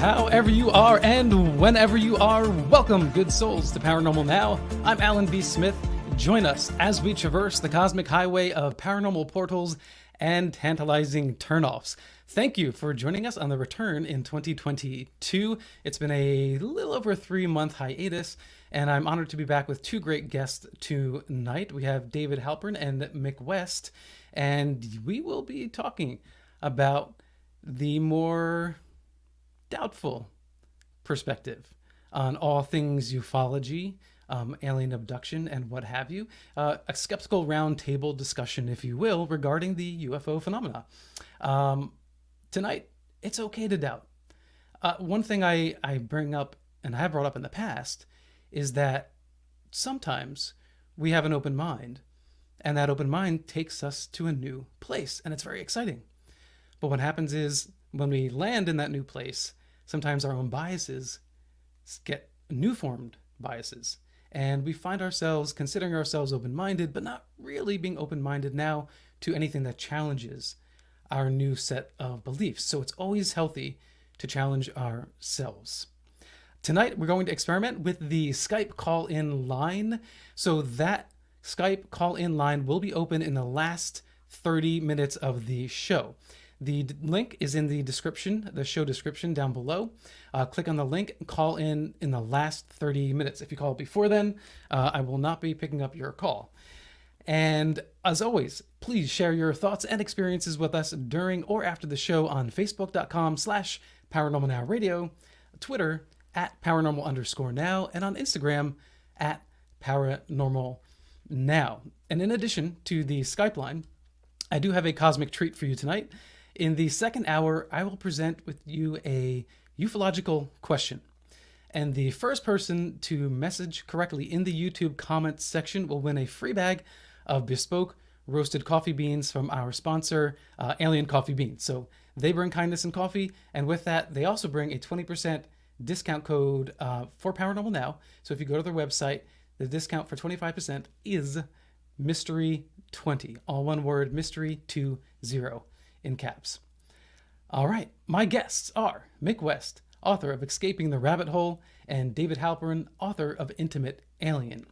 However you are and whenever you are, welcome, good souls, to Paranormal Now. I'm Alan B. Smith. Join us as we traverse the cosmic highway of paranormal portals and tantalizing turnoffs. Thank you for joining us on the return in 2022. It's been a little over a 3-month hiatus, and I'm honored to be back with two great guests tonight. We have David Halperin and Mick West, and we will be talking about the more doubtful perspective on all things ufology, alien abduction, and what have you. A skeptical roundtable discussion, if you will, regarding the UFO phenomena. Tonight, it's okay to doubt. One thing I bring up, and I have brought up in the past, is that sometimes we have an open mind, and that open mind takes us to a new place, and it's very exciting. But what happens is, when we land in that new place, sometimes our own biases get new-formed biases, and we find ourselves considering ourselves open-minded, but not really being open-minded now to anything that challenges our new set of beliefs. So it's always healthy to challenge ourselves. Tonight, we're going to experiment with the Skype call-in line. So that Skype call-in line will be open in the last 30 minutes of the show. The link is in the description, the show description down below. Click on the link, call in the last 30 minutes. If you call before then, I will not be picking up your call. And as always, please share your thoughts and experiences with us during or after the show on Facebook.com/ParanormalNowRadio, Twitter @paranormal_now, and on Instagram @paranormalnow. And in addition to the Skype line, I do have a cosmic treat for you tonight. In the second hour, I will present with you a ufological question. And the first person to message correctly in the YouTube comments section will win a free bag of bespoke roasted coffee beans from our sponsor, Alien Coffee Beans. So they bring kindness and coffee, and with that, they also bring a 20% discount code for Paranormal Now. So if you go to their website, the discount for 25% is Mystery20. All one word, Mystery20 in caps. All right, my guests are Mick West, author of Escaping the Rabbit Hole, and David Halperin, author of Intimate Alien.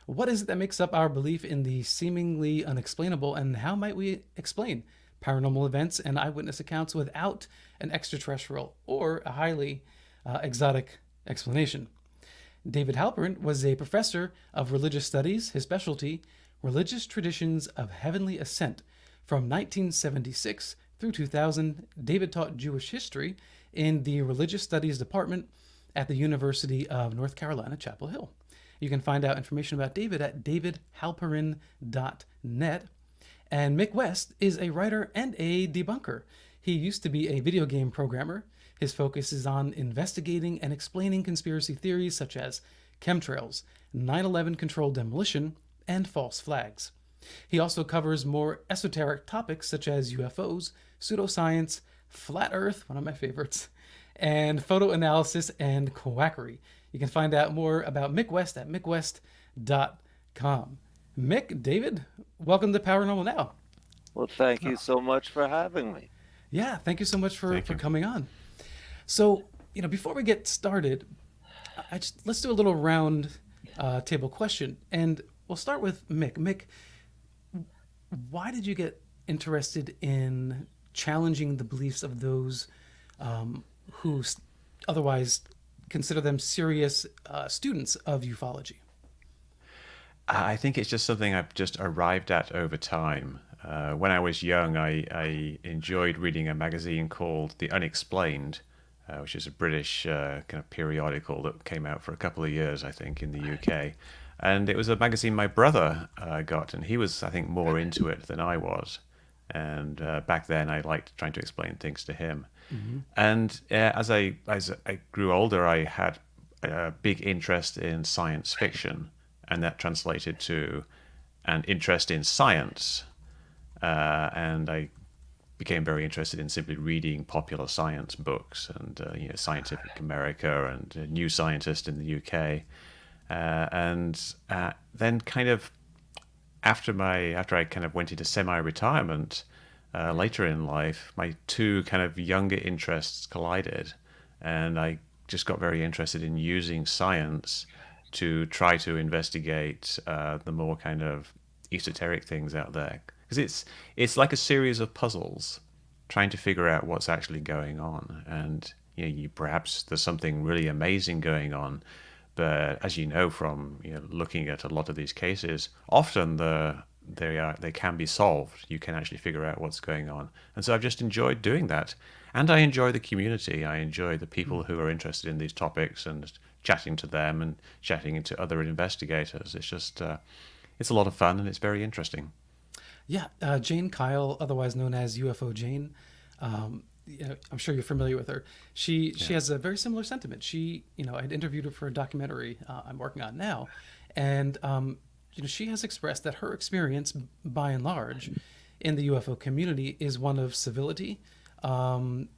What is it that makes up our belief in the seemingly unexplainable, and how might we explain paranormal events and eyewitness accounts without an extraterrestrial or a highly exotic explanation? David Halperin was a professor of religious studies, his specialty, religious traditions of heavenly ascent. From 1976 through 2000, David taught Jewish history in the Religious Studies Department at the University of North Carolina, Chapel Hill. You can find out information about David at davidhalperin.net. And Mick West is a writer and a debunker. He used to be a video game programmer. His focus is on investigating and explaining conspiracy theories such as chemtrails, 9/11 controlled demolition, and false flags. He also covers more esoteric topics such as UFOs, pseudoscience, flat earth, one of my favorites, and photo analysis and quackery. You can find out more about Mick West at mickwest.com. Mick, David, welcome to Paranormal Now. Well, thank you so much for having me. Yeah, thank you so much for coming on. So, before we get started, let's do a little round table question, and we'll start with Mick. Mick, why did you get interested in challenging the beliefs of those who otherwise consider them serious students of ufology? I think it's just something I've just arrived at over time. When I was young, I enjoyed reading a magazine called The Unexplained, which is a British kind of periodical that came out for a couple of years, I think, in the UK. And it was a magazine my brother got, and he was, I think, more into it than I was. And back then, I liked trying to explain things to him. Mm-hmm. And as I grew older, I had a big interest in science fiction, and that translated to an interest in science. And I became very interested in simply reading popular science books and Scientific America and New Scientist in the UK. And then kind of after I kind of went into semi-retirement later in life, my two kind of younger interests collided. and I just got very interested in using science to try to investigate the more kind of esoteric things out there, because it's like a series of puzzles trying to figure out what's actually going on. And you perhaps there's something really amazing going on, but as you know from looking at a lot of these cases, often they can be solved. You can actually figure out what's going on, and so I've just enjoyed doing that. And I enjoy the community. I enjoy the people who are interested in these topics and chatting to them and chatting to other investigators. It's just it's a lot of fun and it's very interesting. Yeah, Jane Kyle, otherwise known as UFO Jane. I'm sure you're familiar with her. She has a very similar sentiment. I'd interviewed her for a documentary I'm working on now, and she has expressed that her experience, by and large, in the UFO community is one of civility, and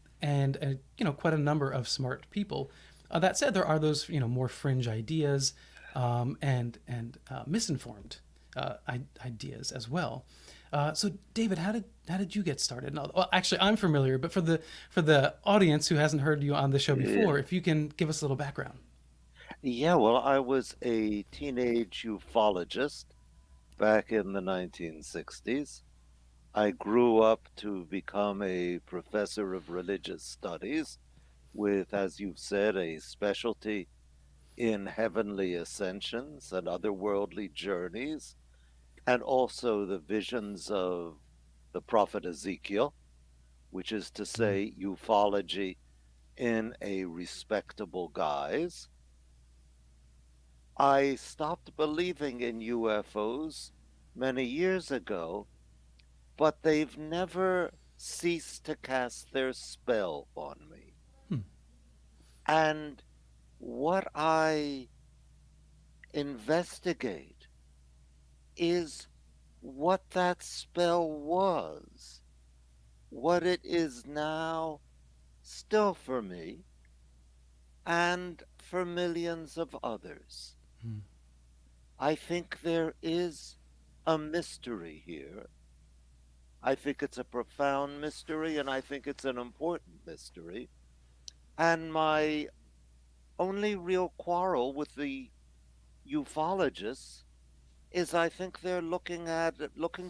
quite a number of smart people. That said, there are those more fringe ideas and misinformed ideas as well. So, David, how did you get started? No, well, actually, I'm familiar, but for the audience who hasn't heard you on the show before, if you can give us a little background. Yeah, well, I was a teenage ufologist back in the 1960s. I grew up to become a professor of religious studies with, as you've said, a specialty in heavenly ascensions and otherworldly journeys, and also the visions of the prophet Ezekiel, which is to say, ufology in a respectable guise. I stopped believing in UFOs many years ago, but they've never ceased to cast their spell on me. And what I investigate is what that spell was, what it is now still for me, and for millions of others. I think there is a mystery here. I think it's a profound mystery, and I think it's an important mystery. And my only real quarrel with the ufologists is I think they're looking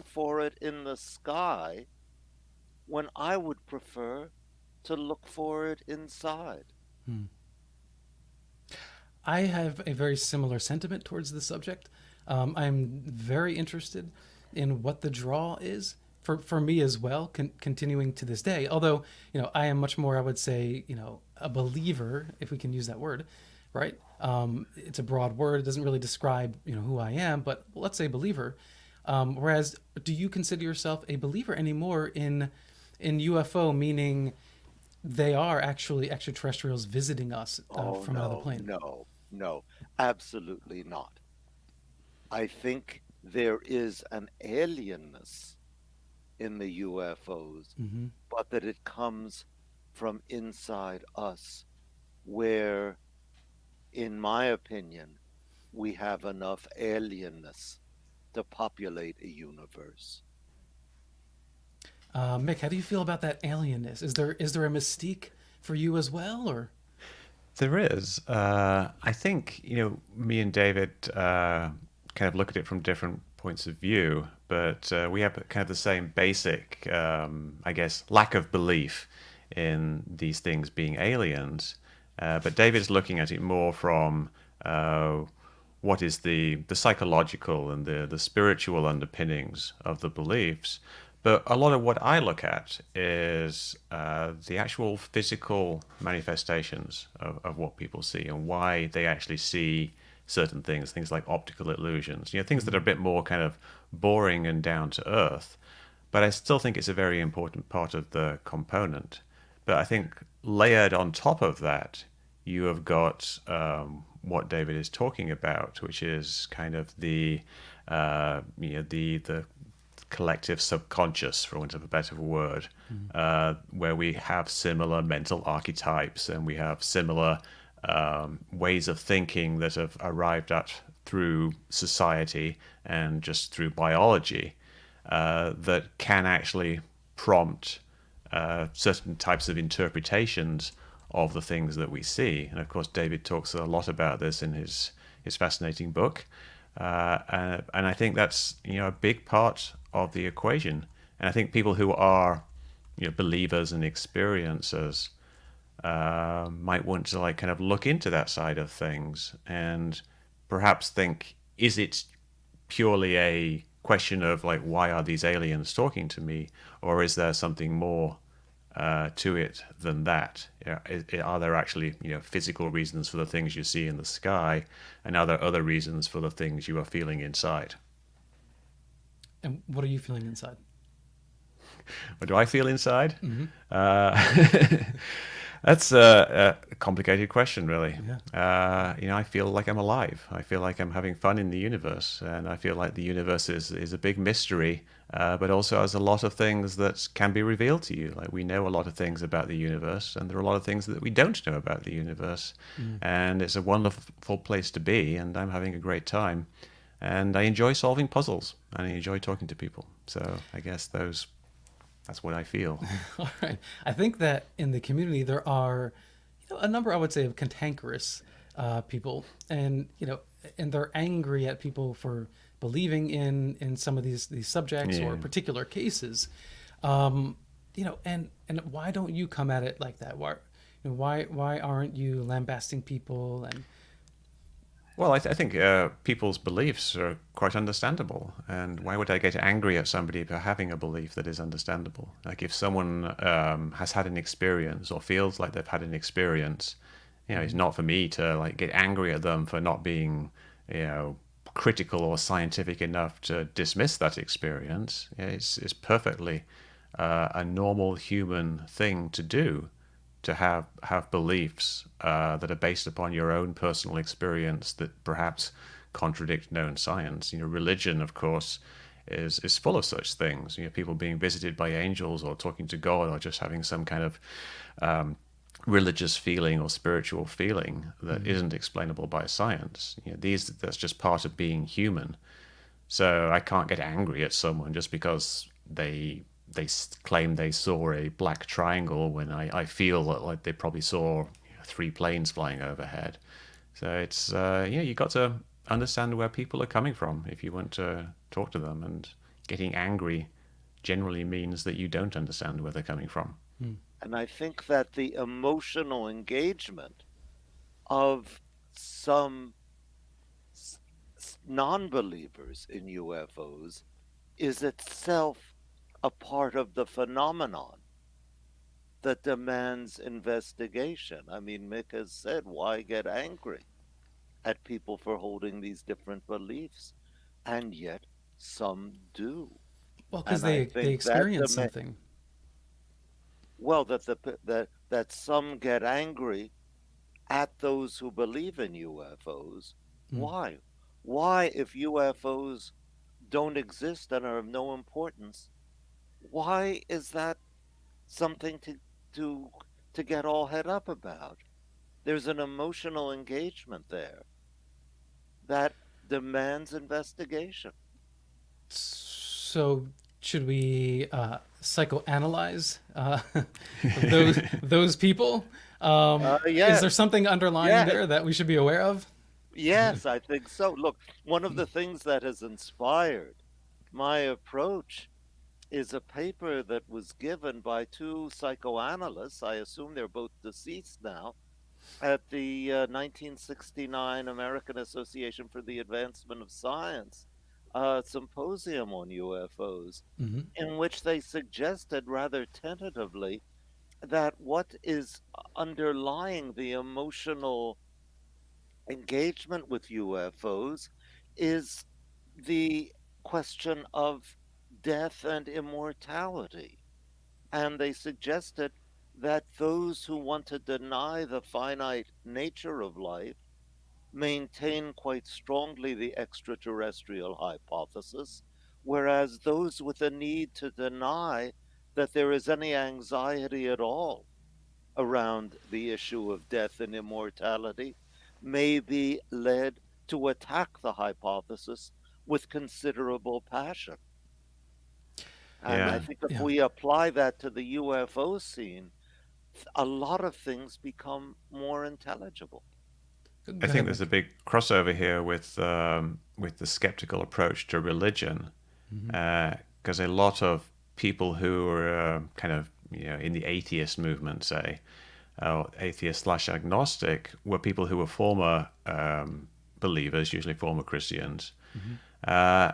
for it in the sky, when I would prefer to look for it inside. I have a very similar sentiment towards the subject. I'm very interested in what the draw is for me as well, continuing to this day. Although, I am much more, I would say, a believer, if we can use that word, right? It's a broad word. It doesn't really describe, who I am, but let's say believer. Whereas, do you consider yourself a believer anymore in UFO, meaning they are actually extraterrestrials visiting us from another plane? No, absolutely not. I think there is an alienness in the UFOs, but that it comes from inside us, where, in my opinion, we have enough alienness to populate a universe. Mick, how do you feel about that alienness? Is there a mystique for you as well, or? There is. I think, me and David kind of look at it from different points of view, but we have kind of the same basic, I guess, lack of belief in these things being aliens. But David's looking at it more from what is the psychological and the spiritual underpinnings of the beliefs. But a lot of what I look at is the actual physical manifestations of what people see and why they actually see certain things like optical illusions, things that are a bit more kind of boring and down to earth. But I still think it's a very important part of the component. But I think layered on top of that, you have got what David is talking about, which is kind of the collective subconscious, for want of a better word, where we have similar mental archetypes and we have similar ways of thinking that have arrived at through society and just through biology that can actually prompt certain types of interpretations of the things that we see. And of course, David talks a lot about this in his fascinating book. And I think that's, a big part of the equation. And I think people who are, believers and experiencers might want to like kind of look into that side of things and perhaps think, is it purely a question of like, why are these aliens talking to me, or is there something more to it than that? Are there actually physical reasons for the things you see in the sky, and are there other reasons for the things you are feeling inside? And what are you feeling inside? What do I feel inside? Mm-hmm. That's a complicated question, really. Yeah. I feel like I'm alive. I feel like I'm having fun in the universe, and I feel like the universe is a big mystery, but also has a lot of things that can be revealed to you. Like we know a lot of things about the universe, and there are a lot of things that we don't know about the universe. And it's a wonderful place to be, and I'm having a great time. And I enjoy solving puzzles, and I enjoy talking to people. So I guess that's what I feel. All right. I think that in the community there are, a number, I would say, of cantankerous people, and and they're angry at people for believing in some of these subjects or Yeah. particular cases. And why don't you come at it like that? Why aren't you lambasting people? And Well, I think people's beliefs are quite understandable. And why would I get angry at somebody for having a belief that is understandable? Like if someone has had an experience or feels like they've had an experience, it's not for me to like get angry at them for not being, critical or scientific enough to dismiss that experience. It's perfectly a normal human thing to do, to have beliefs that are based upon your own personal experience that perhaps contradict known science. Religion, of course, is full of such things. People being visited by angels, or talking to God, or just having some kind of religious feeling or spiritual feeling that isn't explainable by science. That's just part of being human. So I can't get angry at someone just because they claim they saw a black triangle when I feel that like they probably saw 3 planes flying overhead. So it's you got to understand where people are coming from if you want to talk to them, and getting angry generally means that you don't understand where they're coming from. And I think that the emotional engagement of some non believers in UFOs is itself a part of the phenomenon that demands investigation. I mean, Mick has said, why get angry at people for holding these different beliefs? And yet some do. well, because And I they think that experience demand, something. well, that some get angry at those who believe in UFOs. Mm. Why? Why, if UFOs don't exist and are of no importance, why is that something to to get all head up about? There's an emotional engagement there that demands investigation. So should we psychoanalyze those people? Is there Yes, something underlying yes, there that we should be aware of? yes, I think so. Look, one of the things that has inspired my approach is a paper that was given by two psychoanalysts. I assume they're both deceased now, at the 1969 American Association for the Advancement of Science symposium on UFOs, Hmm. in which they suggested rather tentatively that what is underlying the emotional engagement with UFOs is the question of death and immortality. And they suggested that those who want to deny the finite nature of life maintain quite strongly the extraterrestrial hypothesis, whereas those with a need to deny that there is any anxiety at all around the issue of death and immortality may be led to attack the hypothesis with considerable passion. And I Yeah. think if Yeah. we apply that to the UFO scene, a lot of things become more intelligible. I Go think ahead, there's a Mick. big crossover here with the skeptical approach to religion, Hmm. because a lot of people who are kind of in the atheist movement, say, atheist slash agnostic, were people who were former believers, usually former Christians, Hmm.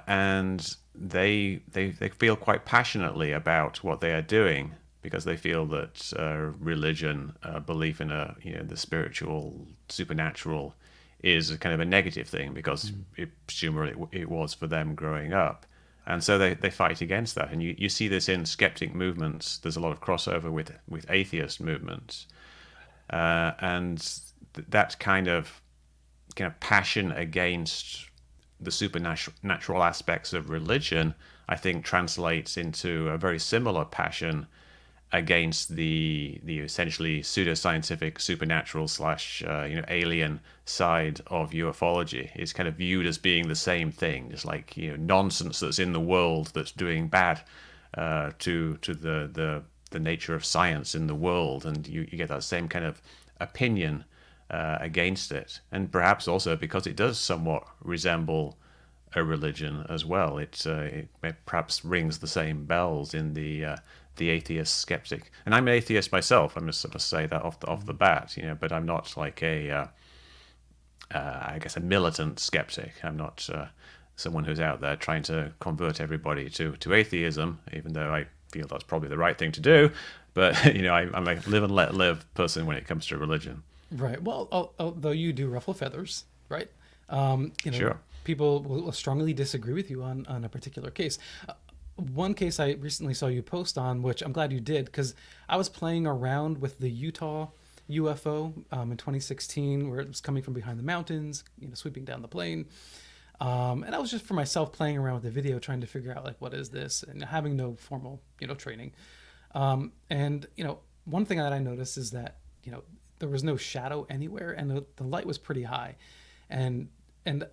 and they feel quite passionately about what they are doing because they feel that religion, belief in the spiritual, supernatural, is a kind of a negative thing because presumably it was for them growing up. And so they fight against that. And you see this in skeptic movements. There's a lot of crossover with atheist movements. And that kind of passion against the supernatural aspects of religion, I think, translates into a very similar passion against the essentially pseudoscientific, supernatural slash alien side of ufology. It's kind of viewed as being the same thing, just like nonsense that's in the world that's doing bad to the nature of science in the world, and you get that same kind of opinion against it, and perhaps also because it does somewhat resemble a religion as well. It perhaps rings the same bells in the atheist skeptic. And I'm an atheist myself. I must sort of say that off the bat, but I'm not like I guess a militant skeptic. I'm not someone who's out there trying to convert everybody to atheism, even though I feel that's probably the right thing to do. But I'm a live and let live person when it comes to religion. Right. Well, although you do ruffle feathers, right? Sure. People will strongly disagree with you on a particular case. One case I recently saw you post on, which I'm glad you did, because I was playing around with the Utah UFO in 2016, where it was coming from behind the mountains, sweeping down the plain. And I was just for myself playing around with the video, trying to figure out like what is this, and having no formal training. And one thing that I noticed is that there was no shadow anywhere, and the light was pretty high, and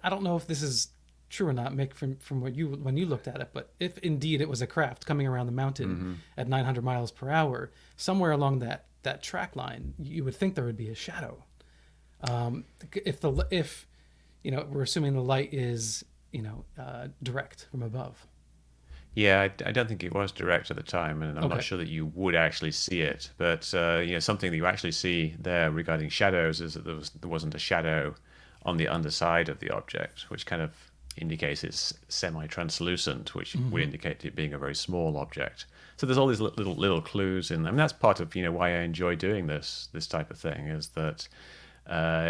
I don't know if this is true or not, Mick, from what when you looked at it, but if indeed it was a craft coming around the mountain at 900 miles per hour, somewhere along that track line, you would think there would be a shadow. If we're assuming the light is direct from above. Yeah, I don't think it was direct at the time, and I'm not Okay. sure that you would actually see it. But something that you actually see there regarding shadows is that there wasn't a shadow on the underside of the object, which kind of indicates it's semi-translucent, which would indicate it being a very small object. So there's all these little clues in them. And that's part of why I enjoy doing this type of thing, is that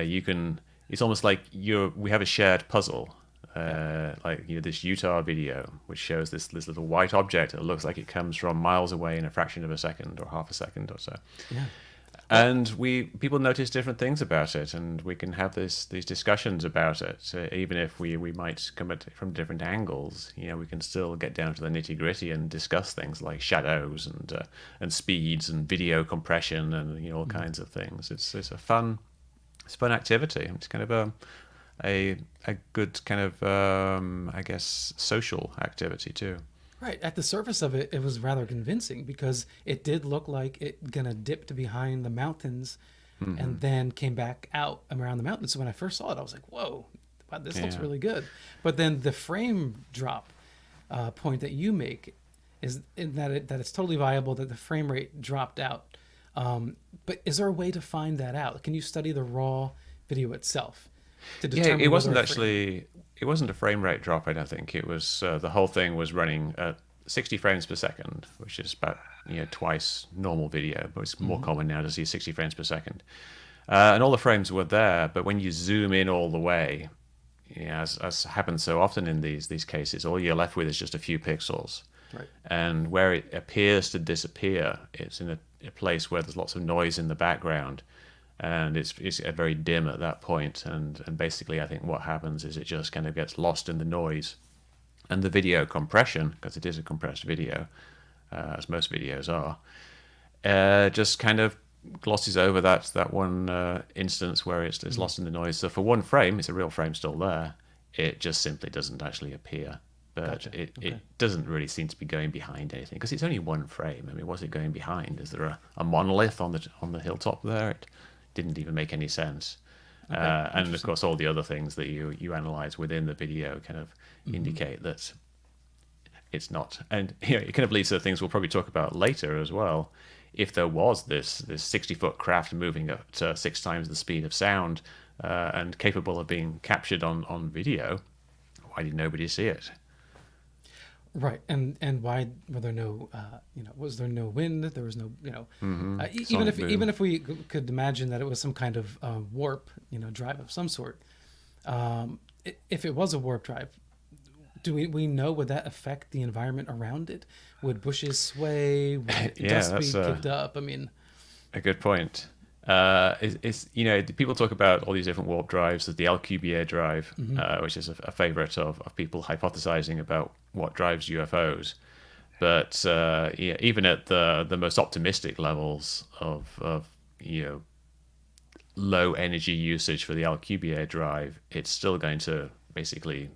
you can. It's almost like we have a shared puzzle. Like this Utah video, which shows this little white object that looks like it comes from miles away in a fraction of a second or half a second or so. Yeah. And people notice different things about it, and we can have these discussions about it. Even if we might come at it from different angles, we can still get down to the nitty gritty and discuss things like shadows and speeds and video compression and all kinds of things. It's a fun activity. It's kind of a good kind of I guess social activity too. Right. At the surface of it, it was rather convincing because it did look like it gonna dipped behind the mountains and then came back out around the mountains. So when I first saw it, I was like, whoa, wow, this looks Yeah. really good. But then the frame drop point that you make is in that it's totally viable that the frame rate dropped out. But is there a way to find that out? Can you study the raw video itself to Yeah, determine it wasn't whether actually. It wasn't a frame rate drop. I don't think it was. The whole thing was running at 60 frames per second, which is about twice normal video, but it's more common now to see 60 frames per second. And all the frames were there, but when you zoom in all the way, as happens so often in these cases, all you're left with is just a few pixels. Right. And where it appears to disappear, it's in a place where there's lots of noise in the background, and it's very dim at that point. And basically, I think what happens is it just kind of gets lost in the noise, and the video compression, because it is a compressed video, as most videos are, just kind of glosses over that one instance where it's lost in the noise. So for one frame, it's a real frame still there. It just simply doesn't actually appear. but Gotcha. it, Okay. it doesn't really seem to be going behind anything because it's only one frame. I mean, what's it going behind? Is there a monolith on the hilltop there? It didn't even make any sense. Okay. And of Interesting. course, all the other things that you analyze within the video kind of indicate that it's not. And it kind of leads to the things we'll probably talk about later as well. If there was this 60-foot craft moving at 6 times the speed of sound and capable of being captured on video, why did nobody see it? Right, and why were there no, was there no wind? There was no, Sonic boom. even if we could imagine that it was some kind of warp, drive of some sort. If it was a warp drive, do we know, would that affect the environment around it? Would bushes sway? Would Yeah, dust be that's kicked up? I mean, a good point. People talk about all these different warp drives. There's the Alcubierre drive, which is a favorite of people hypothesizing about what drives UFOs. But even at the most optimistic levels of low energy usage for the Alcubierre drive, it's still going to basically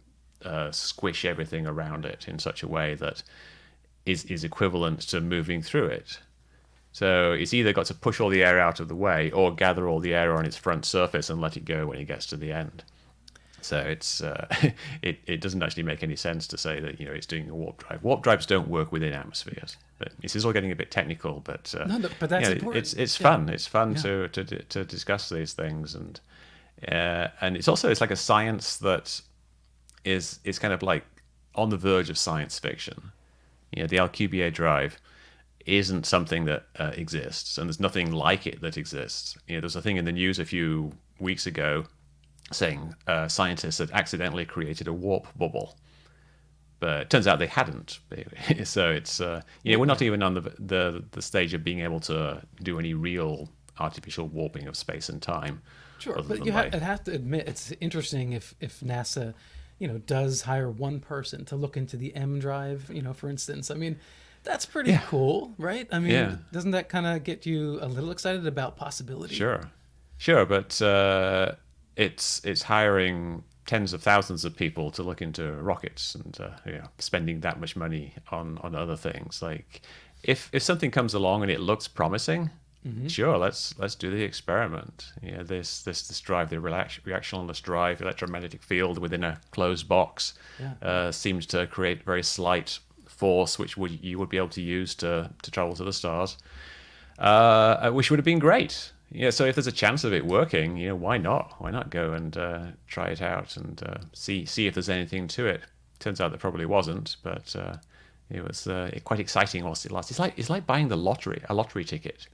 squish everything around it in such a way that is equivalent to moving through it. So it's either got to push all the air out of the way or gather all the air on its front surface and let it go when it gets to the end. So it's it doesn't actually make any sense to say that it's doing a warp drive. Warp drives don't work within atmospheres. But this is all getting a bit technical, but no, but that's important. it's fun. It's fun Yeah. to discuss these things, and it's like a science that is kind of like on the verge of science fiction. The Alcubierre drive isn't something that exists, and there's nothing like it that exists. There's a thing in the news a few weeks ago saying scientists had accidentally created a warp bubble, but it turns out they hadn't. So it's we're not even on the stage of being able to do any real artificial warping of space and time. Sure, but I'd have to admit it's interesting if NASA, does hire one person to look into the M drive, for instance. I mean, that's pretty cool, right? I mean, doesn't that kind of get you a little excited about possibility? Sure, but it's hiring tens of thousands of people to look into rockets and spending that much money on other things. Like, if something comes along and it looks promising, sure, let's do the experiment. This drive, the reactionless drive, electromagnetic field within a closed box, seems to create very slight force, which you would be able to use to travel to the stars, which would have been great. So if there's a chance of it working, why not? Why not go and try it out and see if there's anything to it? Turns out there probably wasn't, but it was quite exciting whilst it lasted. It's like buying a lottery ticket.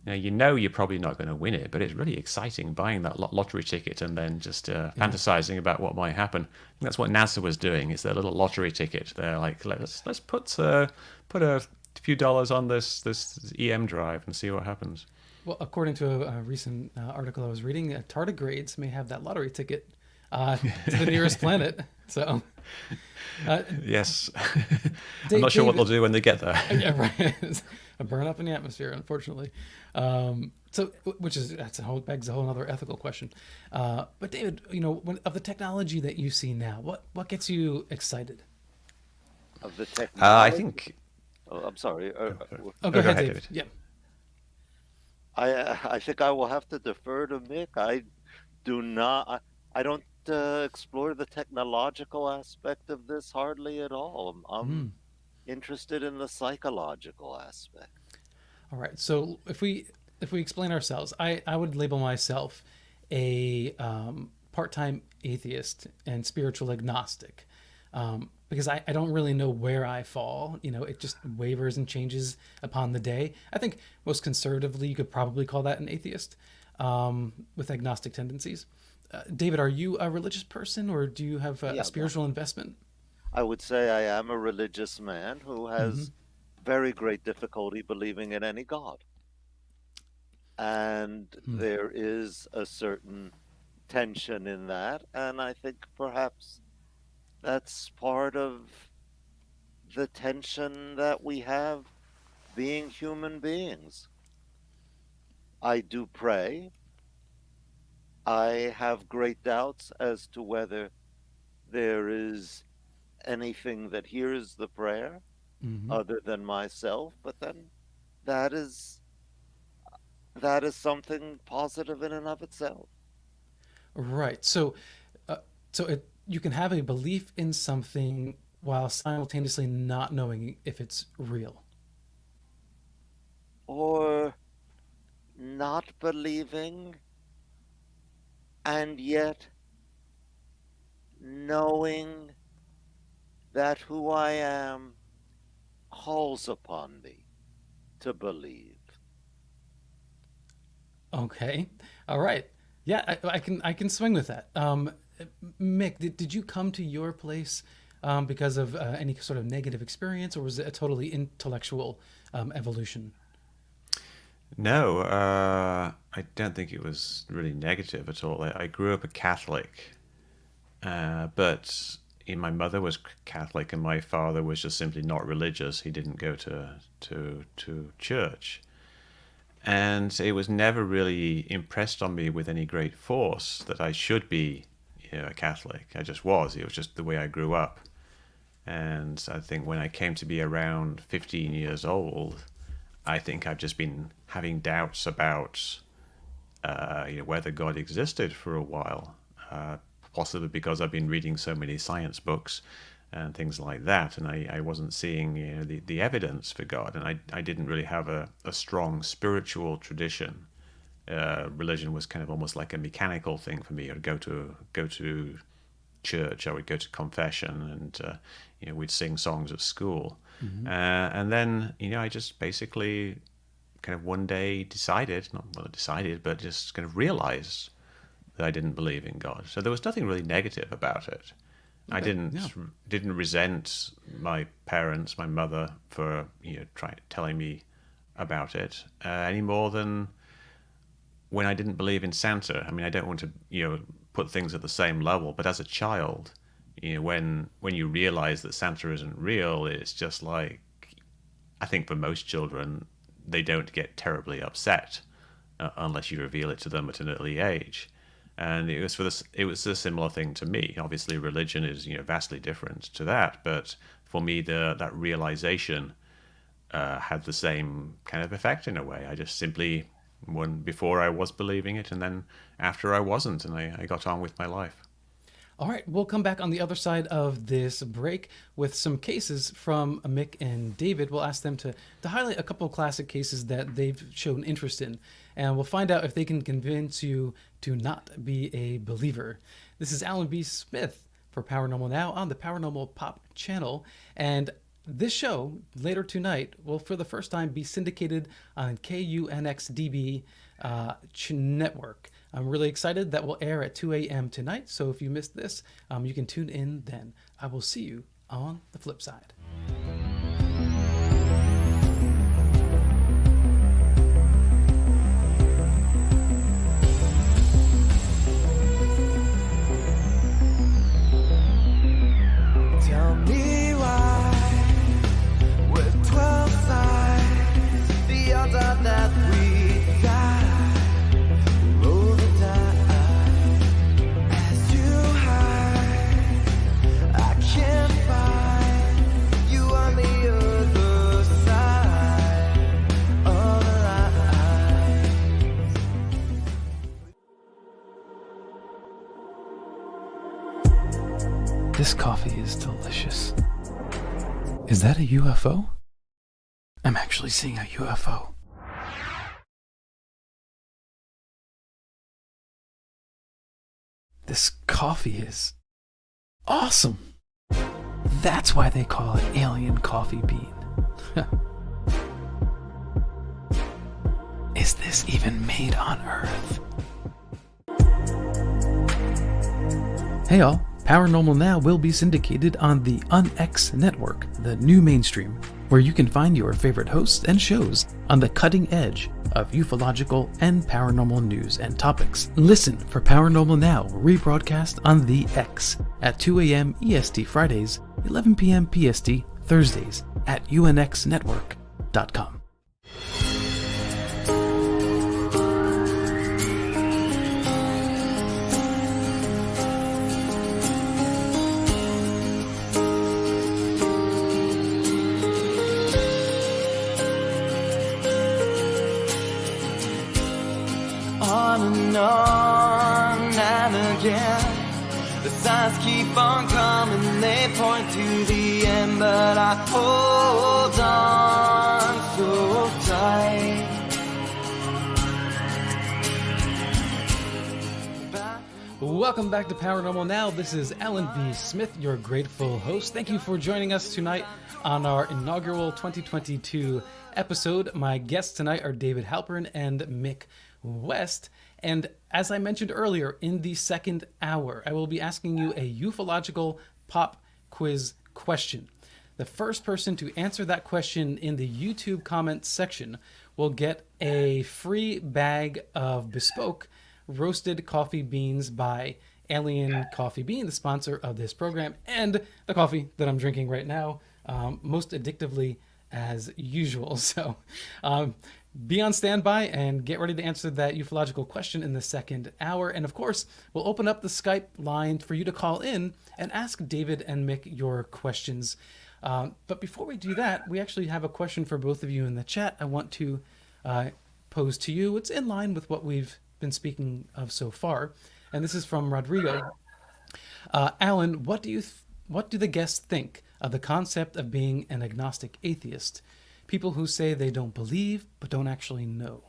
Now you're probably not going to win it, but it's really exciting buying that lottery ticket and then just fantasizing about what might happen. I think that's what NASA was doing. It's their little lottery ticket. They're like, let's put a few dollars on this EM drive and see what happens. Well, according to a recent article I was reading, tardigrades may have that lottery ticket to the nearest planet. So, yes, I'm not sure what they'll do when they get there. Yeah, right. A burn up in the atmosphere, unfortunately. So, begs a whole other ethical question. But David, of the technology that you see now, what gets you excited? Of the technology? I think. Oh, I'm sorry. Go ahead, David. Yeah. I think I will have to defer to Mick. I don't explore the technological aspect of this hardly at all. I'm interested in the psychological aspect. All right. So if we explain ourselves, I would label myself a part-time atheist and spiritual agnostic. Because I don't really know where I fall. It just wavers and changes upon the day. I think most conservatively, you could probably call that an atheist with agnostic tendencies. David, are you a religious person, or do you have a spiritual investment? I would say I am a religious man who has very great difficulty believing in any God. And there is a certain tension in that, and I think perhaps that's part of the tension that we have being human beings. I do pray. I have great doubts as to whether there is anything that hears the prayer Hmm. other than myself, but then that is something positive in and of itself. Right. So you can have a belief in something while simultaneously not knowing if it's real. Or not believing and yet knowing that who I am calls upon me to believe. Okay. All right. Yeah, I can swing with that. Mick, did you come to your place because of any sort of negative experience, or was it a totally intellectual evolution? No, I don't think it was really negative at all. I grew up a Catholic, but my mother was Catholic and my father was just simply not religious. He didn't go to church. And it was never really impressed on me with any great force that I should be, a Catholic. I just was. It was just the way I grew up. And I think when I came to be around 15 years old, I think I've just been having doubts about, whether God existed for a while. Possibly because I've been reading so many science books and things like that, and I wasn't seeing the evidence for God, and I didn't really have a strong spiritual tradition. Religion was kind of almost like a mechanical thing for me. I'd go to church, I would go to confession, and we'd sing songs at school, and then I just basically kind of one day decided, not well decided, but just kind of realized that I didn't believe in God. So there was nothing really negative about it. I didn't resent my parents, my mother, for telling me about it any more than when I didn't believe in Santa. I mean, I don't want to put things at the same level, but as a child, when you realize that Santa isn't real, it's just like, I think for most children, they don't get terribly upset unless you reveal it to them at an early age. And it was a similar thing to me. Obviously, religion is vastly different to that, but for me, that realization had the same kind of effect in a way. I just simply, before I was believing it, and then after I wasn't, and I got on with my life. All right, we'll come back on the other side of this break with some cases from Mick and David. We'll ask them to highlight a couple of classic cases that they've shown interest in, and we'll find out if they can convince you to not be a believer. This is Alan B. Smith for Paranormal Now on the Paranormal Pop channel, and this show, later tonight, will for the first time be syndicated on KUNXDB network. I'm really excited. That will air at 2 a.m. tonight, so if you missed this, you can tune in then. I will see you on the flip side. Tell me why, with 12 sides, the odds are that we die. This coffee is delicious. Is that a UFO? I'm actually seeing a UFO. This coffee is awesome. That's why they call it alien coffee bean. Is this even made on Earth? Hey all. Paranormal Now will be syndicated on the UNX network, the new mainstream, where you can find your favorite hosts and shows on the cutting edge of ufological and paranormal news and topics. Listen for Paranormal Now rebroadcast on the X at 2 a.m. EST Fridays, 11 p.m. PST Thursdays at unxnetwork.com. again. The signs keep on coming, they point to the end, but I hold on so tight. Welcome back to Paranormal Now. This is Alan B. Smith, your grateful host. Thank you for joining us tonight on our inaugural 2022 episode. My guests tonight are David Halperin and Mick West. And as I mentioned earlier, in the second hour, I will be asking you a ufological pop quiz question. The first person to answer that question in the YouTube comments section will get a free bag of bespoke roasted coffee beans by Alien Coffee Bean, the sponsor of this program, and the coffee that I'm drinking right now, most addictively as usual. So be on standby and get ready to answer that ufological question in the second hour. And of course, we'll open up the Skype line for you to call in and ask David and Mick your questions. But before we do that, we actually have a question for both of you in the chat I want to pose to you. It's in line with what we've been speaking of so far, and this is from Rodrigo. Alan, what do the guests think of the concept of being an agnostic atheist? People who say they don't believe but don't actually know.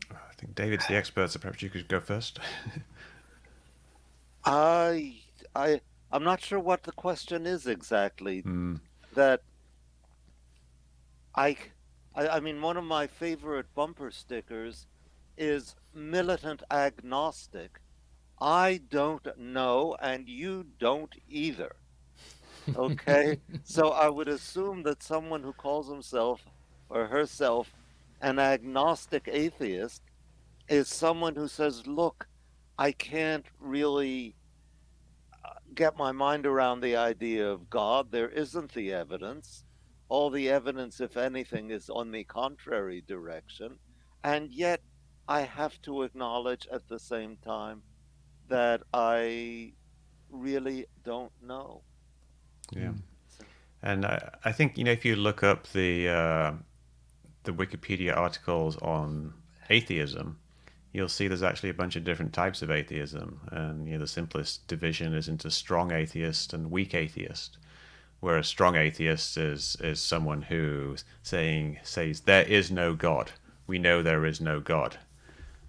I think David's the expert, so perhaps you could go first. I'm not sure what the question is exactly. That I mean, one of my favorite bumper stickers is militant agnostic. I don't know, and you don't either. Okay? So I would assume that someone who calls himself or herself an agnostic atheist is someone who says, look, I can't really get my mind around the idea of God. There isn't the evidence. All the evidence, if anything, is on the contrary direction. And yet I have to acknowledge at the same time that I really don't know. Yeah. And I think, if you look up the Wikipedia articles on atheism, you'll see there's actually a bunch of different types of atheism. And the simplest division is into strong atheist and weak atheist. Where a strong atheist is someone who says there is no God. We know there is no God.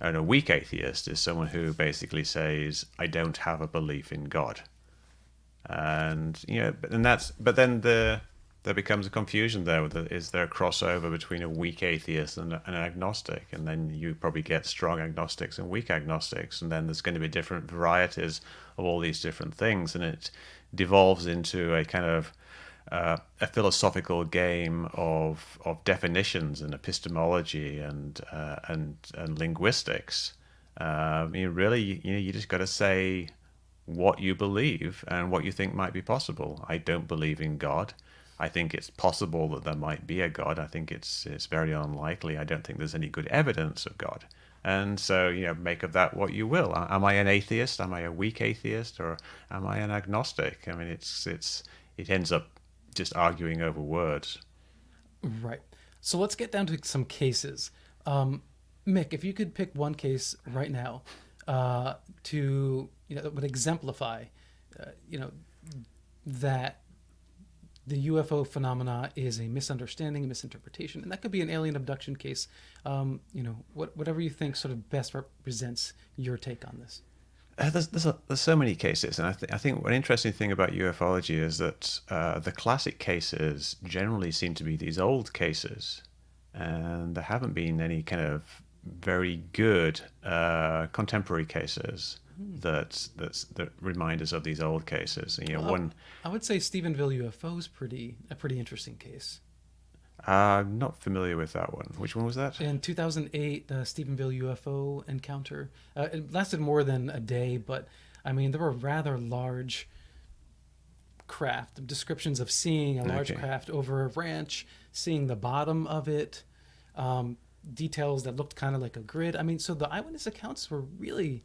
And a weak atheist is someone who basically says, I don't have a belief in God. And but then there becomes a confusion there. Is there a crossover between a weak atheist and an agnostic? And then you probably get strong agnostics and weak agnostics. And then there's going to be different varieties of all these different things. And it devolves into a kind of a philosophical game of definitions and epistemology and linguistics. You just got to say what you believe and what you think might be possible. I don't believe in God. I think it's possible that there might be a God. I think it's very unlikely. I don't think there's any good evidence of God. And so, make of that what you will. Am I an atheist? Am I a weak atheist? Or am I an agnostic? I mean, it ends up just arguing over words. Right. So let's get down to some cases. Mick, if you could pick one case right now that would exemplify, that the UFO phenomena is a misunderstanding, a misinterpretation, and that could be an alien abduction case. Whatever you think sort of best represents your take on this. There's so many cases, and I think one interesting thing about ufology is that the classic cases generally seem to be these old cases, and there haven't been any kind of very good contemporary cases that remind us of these old cases. I would say Stephenville UFO is a pretty interesting case. I'm not familiar with that one. Which one was that? In 2008, the Stephenville UFO encounter. It lasted more than a day, but I mean, there were rather large craft descriptions of seeing a large craft over a ranch, seeing the bottom of it, details that looked kind of like a grid. I mean, so the eyewitness accounts were really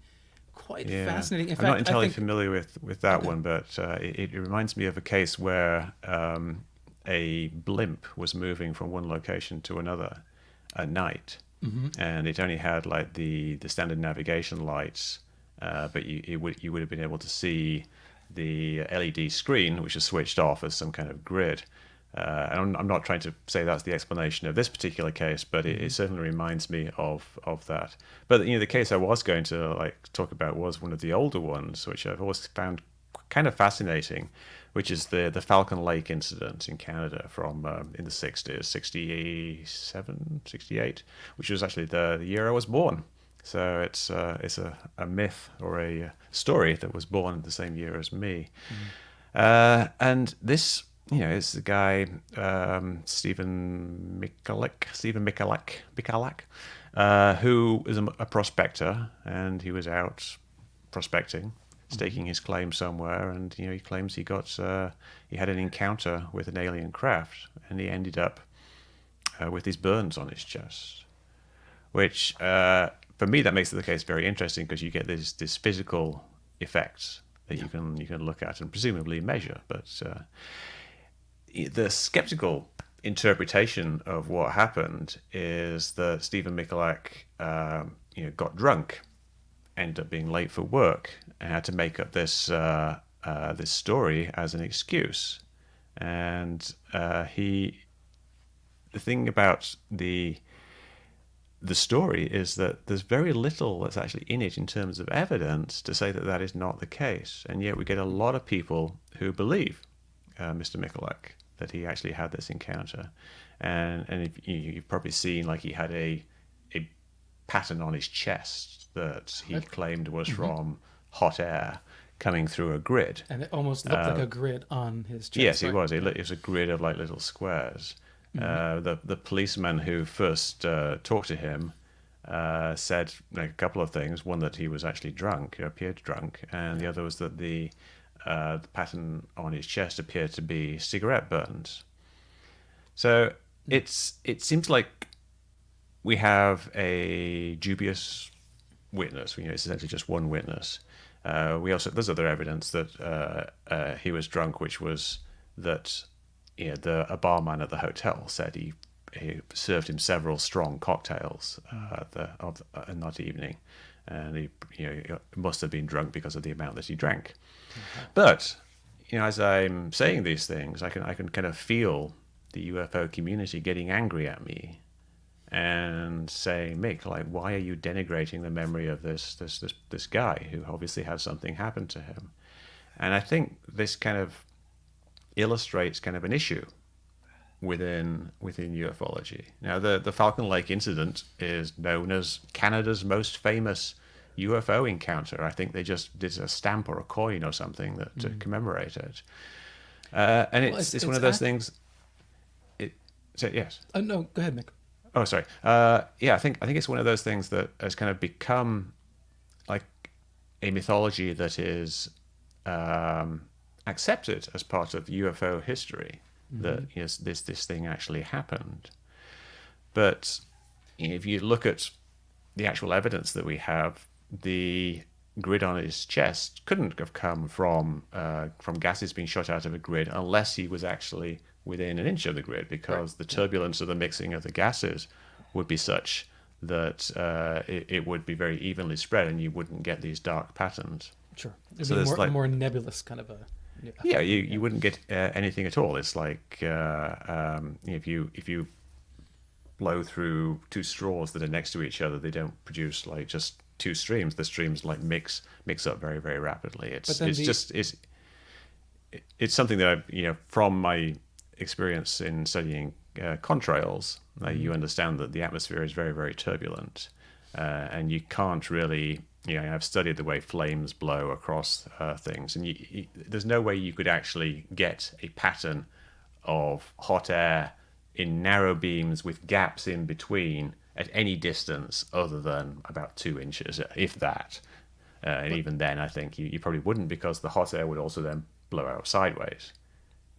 quite fascinating. In fact, I'm not entirely familiar with that one, but it reminds me of a case where a blimp was moving from one location to another at night, and it only had like the standard navigation lights, but you would have been able to see the LED screen, which is switched off as some kind of grid. And I'm not trying to say that's the explanation of this particular case, but it certainly reminds me of that. But the case I was going to talk about was one of the older ones, which I've always found kind of fascinating, which is the Falcon Lake incident in Canada from in the 60s, 67, 68, which was actually the year I was born. So it's a myth or a story that was born the same year as me. And this, it's the guy, Stephen Michalak, who is a prospector, and he was out prospecting, staking his claim somewhere, and he claims he had an encounter with an alien craft, and he ended up with these burns on his chest, which for me that makes the case very interesting, because you get this physical effects that you can look at and presumably measure. But the skeptical interpretation of what happened is that Stephen Michalak got drunk, ended up being late for work, and had to make up this story as an excuse. And the thing about the story is that there's very little that's actually in it in terms of evidence to say that that is not the case. And yet we get a lot of people who believe Mr. Michalak, that he actually had this encounter. And if you've probably seen, he had a pattern on his chest that he claimed was from hot air coming through a grid. And it almost looked like a grid on his chest. Yes, it was. It was a grid of little squares. The policeman who first talked to him said a couple of things. One, that he was actually drunk, appeared drunk, and the other was that the pattern on his chest appeared to be cigarette burns. So it seems like we have a dubious witness. It's essentially just one witness. There's other evidence that he was drunk, which was that a barman at the hotel said he served him several strong cocktails in that evening, and he must have been drunk because of the amount that he drank. But as I'm saying these things, I can kind of feel the UFO community getting angry at me and saying, Mick, why are you denigrating the memory of this guy who obviously had something happen to him? And I think this kind of illustrates kind of an issue within ufology. Now, the Falcon Lake incident is known as Canada's most famous UFO encounter. I think they just did a stamp or a coin or something to commemorate it. And it's one of those things. Yes. No, go ahead, Mick. Oh, sorry. I think it's one of those things that has kind of become like a mythology that is accepted as part of UFO history, that this thing actually happened. But if you look at the actual evidence that we have, the grid on his chest couldn't have come from gases being shot out of a grid unless he was actually within an inch of the grid, because the turbulence of the mixing of the gases would be such that it would be very evenly spread, and you wouldn't get these dark patterns. Sure, it'd be more nebulous kind of a. Yeah, you wouldn't get anything at all. It's like if you blow through two straws that are next to each other, they don't produce just two streams. The streams mix up very, very rapidly. It's something that from my experience in studying contrails, you understand that the atmosphere is very, very turbulent, and you can't really. I've studied the way flames blow across things, and there's no way you could actually get a pattern of hot air in narrow beams with gaps in between at any distance other than about 2 inches, if that. And even then, I think you probably wouldn't, because the hot air would also then blow out sideways.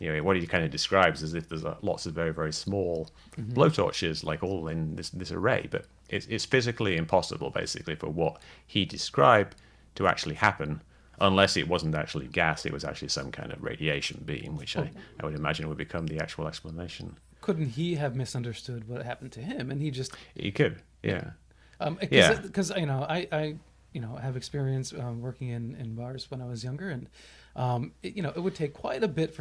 What he kind of describes is if there's lots of very, very small blowtorches, all in this array, but it's physically impossible, basically, for what he described to actually happen, unless it wasn't actually gas, it was actually some kind of radiation beam, which I would imagine would become the actual explanation. Couldn't he have misunderstood what happened to him, and he could. Yeah. Because I have experience working in bars when I was younger, and it would take quite a bit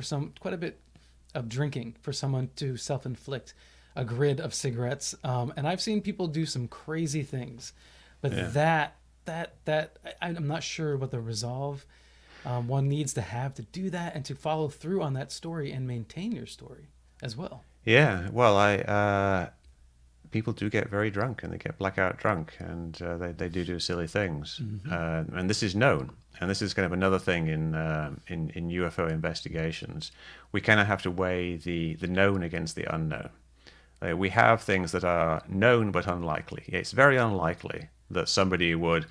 of drinking for someone to self-inflict a grid of cigarettes, and I've seen people do some crazy things, but I'm not sure what the resolve one needs to have to do that and to follow through on that story and maintain your story as well. Yeah. Well, people do get very drunk and they get blackout drunk, and they do silly things. And this is known. And this is kind of another thing in UFO investigations. We kind of have to weigh the known against the unknown. We have things that are known but unlikely. It's very unlikely that somebody would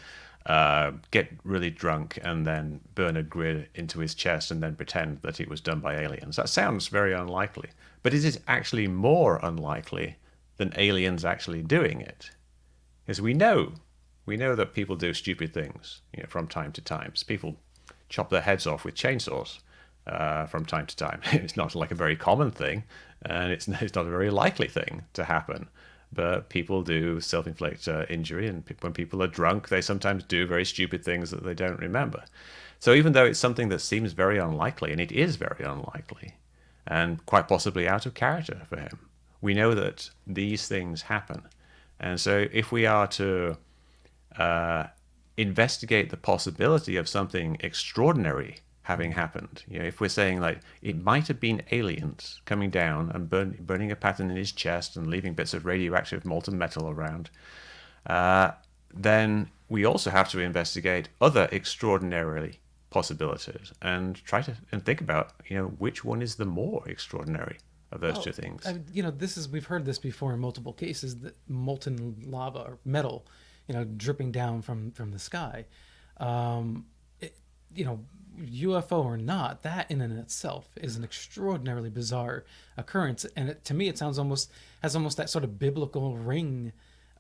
get really drunk and then burn a grid into his chest and then pretend that it was done by aliens. That sounds very unlikely. But it is actually more unlikely than aliens actually doing it. Because we know that people do stupid things, from time to time. So people chop their heads off with chainsaws from time to time. It's not like a very common thing, and it's not a very likely thing to happen. But people do self-inflict injury, and when people are drunk, they sometimes do very stupid things that they don't remember. So even though it's something that seems very unlikely, and it is very unlikely, and quite possibly out of character for him, we know that these things happen. And so if we are to investigate the possibility of something extraordinary having happened, if we're saying like it might have been aliens coming down and burning a pattern in his chest and leaving bits of radioactive molten metal around, then we also have to investigate other extraordinary possibilities and try to think about which one is the more extraordinary of those two things. We've heard this before in multiple cases, that molten lava or metal, dripping down from the sky. UFO or not, that in and itself is an extraordinarily bizarre occurrence, and to me it has almost that sort of biblical ring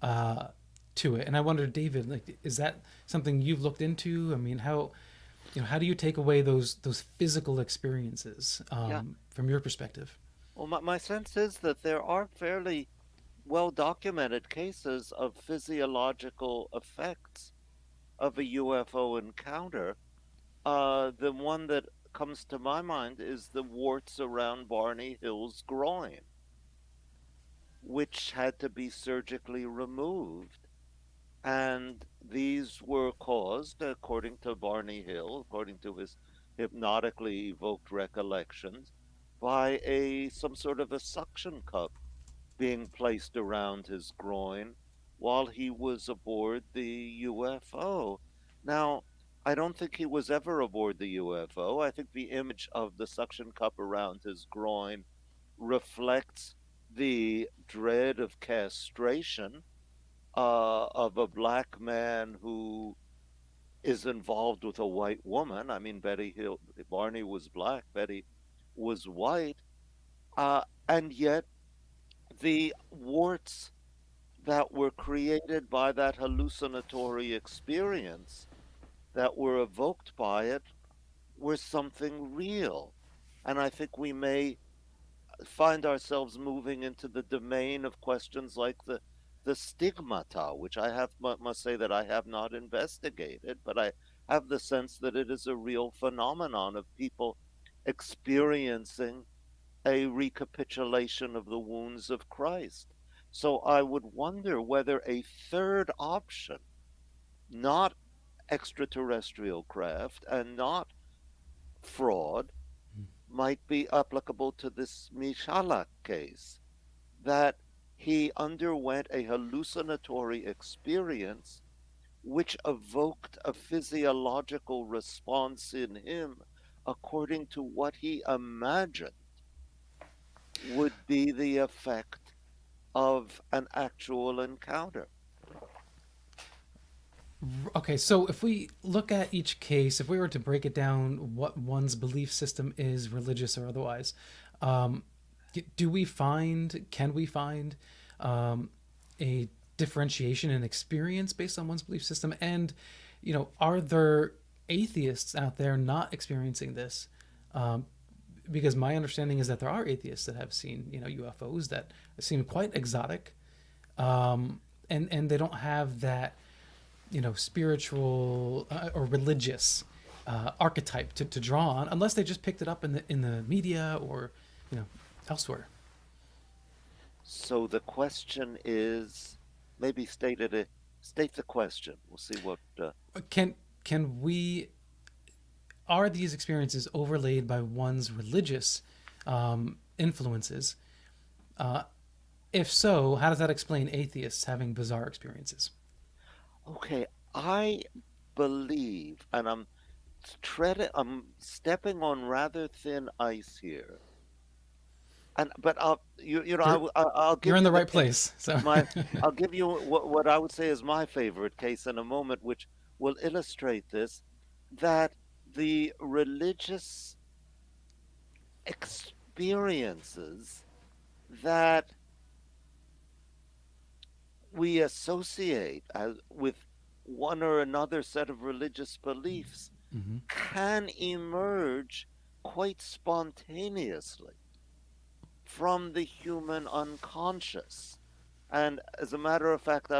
to it. And I wonder, David, like, is that something you've looked into? I mean, how do you take away those physical experiences from your perspective? Well, my sense is that there are fairly well documented cases of physiological effects of a UFO encounter. The one that comes to my mind is the warts around Barney Hill's groin, which had to be surgically removed. And these were caused, according to Barney Hill, according to his hypnotically evoked recollections, by some sort of a suction cup being placed around his groin while he was aboard the UFO. Now, I don't think he was ever aboard the UFO. I think the image of the suction cup around his groin reflects the dread of castration of a black man who is involved with a white woman. I mean, Barney was black, Betty was white, and yet the warts that were created by that hallucinatory experience that were evoked by it were something real. And I think we may find ourselves moving into the domain of questions like the stigmata, which must say that I have not investigated, but I have the sense that it is a real phenomenon of people experiencing a recapitulation of the wounds of Christ. So I would wonder whether a third option, not extraterrestrial craft and not fraud, might be applicable to this Michalak case, that he underwent a hallucinatory experience which evoked a physiological response in him according to what he imagined would be the effect of an actual encounter. Okay, so if we look at each case, if we were to break it down, what one's belief system is, religious or otherwise, can we find a differentiation in experience based on one's belief system? And, are there atheists out there not experiencing this? Because my understanding is that there are atheists that have seen, UFOs that seem quite exotic. and they don't have that, spiritual or religious archetype to draw on, unless they just picked it up in the media or elsewhere. So the question is, maybe state the question. We'll see what. Can we are these experiences overlaid by one's religious influences? If so, how does that explain atheists having bizarre experiences? Okay, I believe, and I'm stepping on rather thin ice here. But You're I'll you're give in you the the right place. So my I'll give you what I would say is my favorite case in a moment, which will illustrate this, that the religious experiences that we associate with one or another set of religious beliefs hmm can emerge quite spontaneously from the human unconscious. And as a matter of fact,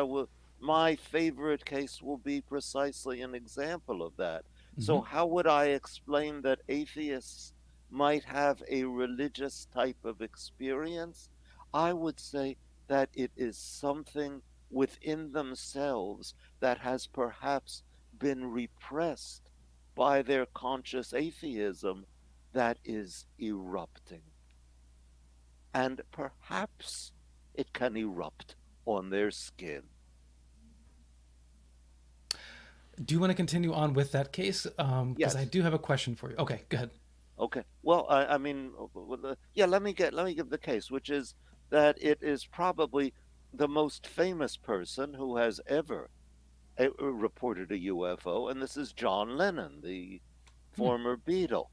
my favorite case will be precisely an example of that. hmm So, how would I explain that atheists might have a religious type of experience? I would say that it is something within themselves that has perhaps been repressed by their conscious atheism that is erupting. And perhaps it can erupt on their skin. Do you want to continue on with that case? Because I Yes. do have a question for you. Okay, go ahead. Okay. Well, I mean, yeah. Let me give the case, which is that it is probably the most famous person who has ever reported a UFO, and this is John Lennon, the Hmm. former Beatle,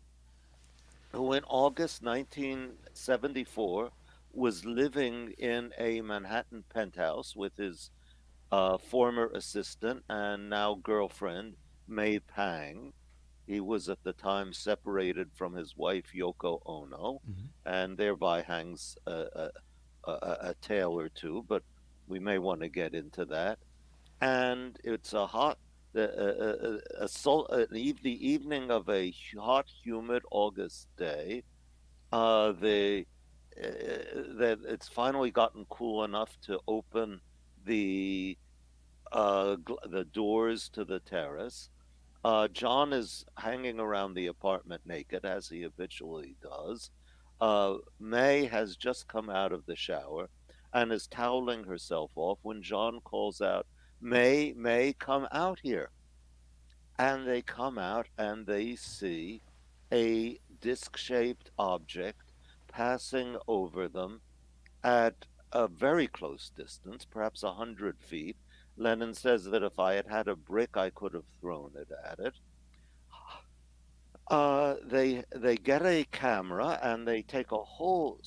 who in August 1974 was living in a Manhattan penthouse with his former assistant and now girlfriend, May Pang. He was at the time separated from his wife, Yoko Ono, hmm and thereby hangs a tale or two, but we may want to get into that. And it's a hot, the evening of a hot, humid August day. The that it's finally gotten cool enough to open the the doors to the terrace. John is hanging around the apartment naked, as he habitually does. May has just come out of the shower and is toweling herself off when John calls out, May, come out here. And they come out and they see a disc shaped object passing over them at a very close distance, perhaps 100 feet. Lennon says that if I had had a brick, I could have thrown it at it. They get a camera and they take a whole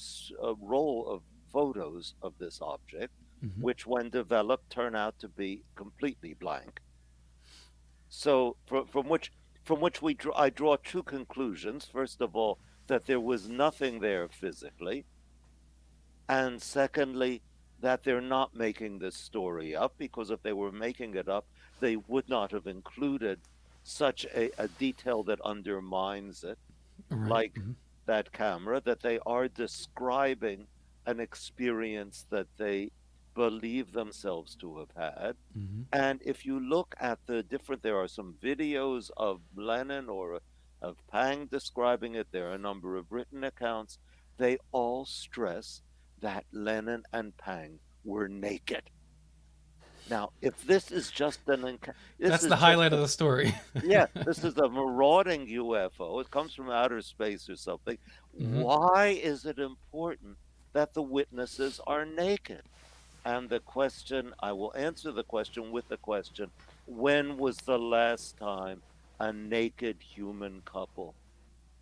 roll of photos of this object, hmm which, when developed, turn out to be completely blank. So, from which I draw two conclusions. First of all, that there was nothing there physically, and secondly, that they're not making this story up, because if they were making it up, they would not have included such a detail that undermines it, Right. like that camera, that they are describing an experience that they believe themselves to have had. hmm And if you look at there are some videos of Lennon or of Pang describing it, there are a number of written accounts. They all stress that Lennon and Pang were naked. Now, if this is just this That's is the just highlight of the story. yeah, this is a marauding UFO. It comes from outer space or something. hmm Why is it important that the witnesses are naked? And I will answer the question with the question, when was the last time a naked human couple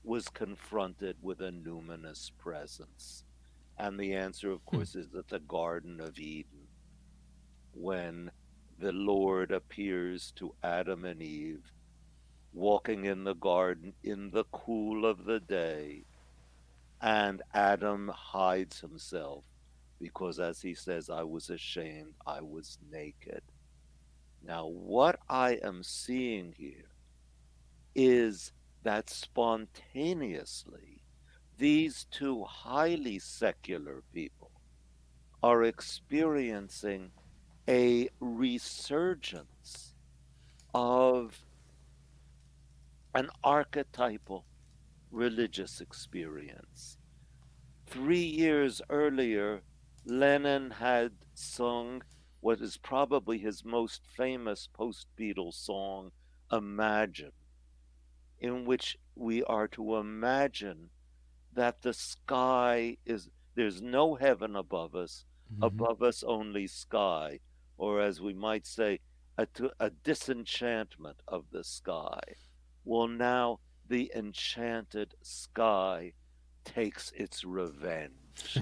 was confronted with a numinous presence? And the answer, of course, is at the Garden of Eden, when the Lord appears to Adam and Eve walking in the garden in the cool of the day, and Adam hides himself because, as he says, I was ashamed, I was naked. Now, what I am seeing here is that spontaneously these two highly secular people are experiencing a resurgence of an archetypal religious experience. 3 years earlier, Lennon had sung what is probably his most famous post Beatles song, Imagine, in which we are to imagine that the sky is, there's no heaven above us only sky, or as we might say, a disenchantment of the sky. Well, now the enchanted sky takes its revenge.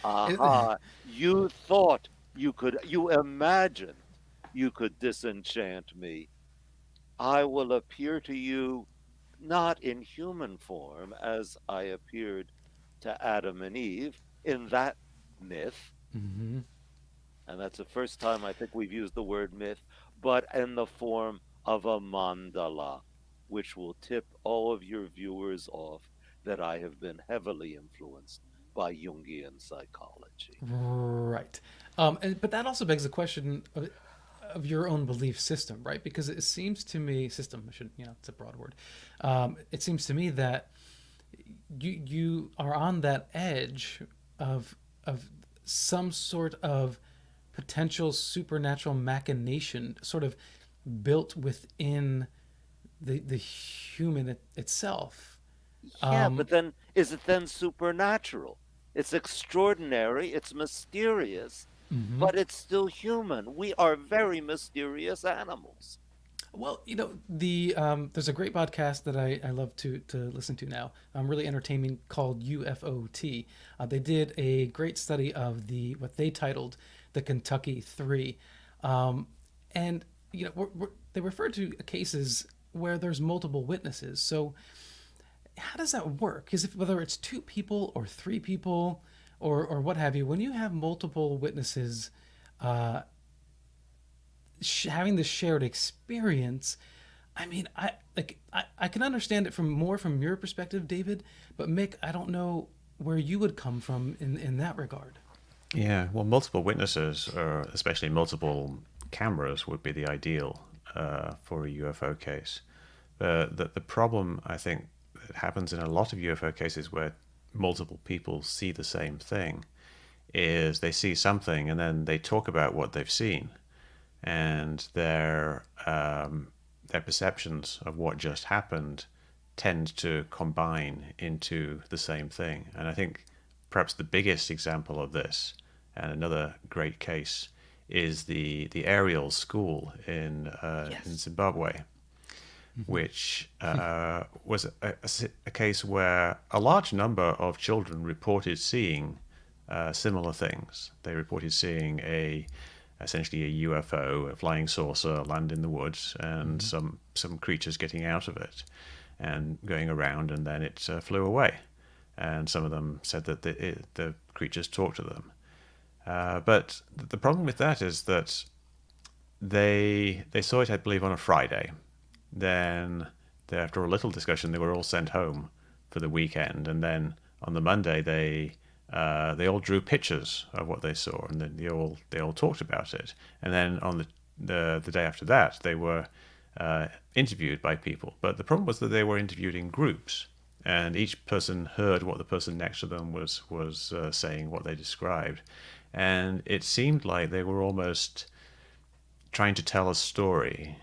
Aha, you thought you imagined you could disenchant me. I will appear to you not in human form as I appeared to Adam and Eve in that myth, Mm-hmm. and that's the first time I think we've used the word myth, but in the form of a mandala, which will tip all of your viewers off that I have been heavily influenced by Jungian psychology. Right. But that also begs the question of your own belief system, right? Because it seems to me, system, I shouldn't, it's a broad word. It seems to me that you are on that edge of some sort of potential supernatural machination, sort of built within the human itself. Yeah, but then is it then supernatural? It's extraordinary, it's mysterious, but it's still human. We are very mysterious animals. Well, the there's a great podcast that I love to listen to now. Really entertaining, called UFOT. They did a great study of what they titled the Kentucky Three, and they refer to cases where there's multiple witnesses. So how does that work? Because whether it's two people or three people or what have you, when you have multiple witnesses having this shared experience, I mean, I can understand it from your perspective, David, but Mick, I don't know where you would come from in that regard. Yeah, well, multiple witnesses, or especially multiple cameras, would be the ideal for a UFO case. The problem, I think, that happens in a lot of UFO cases where multiple people see the same thing is they see something and then they talk about what they've seen, and their perceptions of what just happened tend to combine into the same thing. And I think perhaps the biggest example of this, and another great case, is the Ariel school in Zimbabwe, which was a case where a large number of children reported seeing similar things. They reported seeing essentially a UFO, a flying saucer, land in the woods, and some creatures getting out of it and going around, and then it flew away. And some of them said that the creatures talked to them. But the problem with that is that they saw it, I believe, on a Friday. Then, after a little discussion, they were all sent home for the weekend, and then on the Monday they all drew pictures of what they saw, and then they all talked about it. And then on the day after that, they were interviewed by people. But the problem was that they were interviewed in groups, and each person heard what the person next to them was saying, what they described, and it seemed like they were almost trying to tell a story.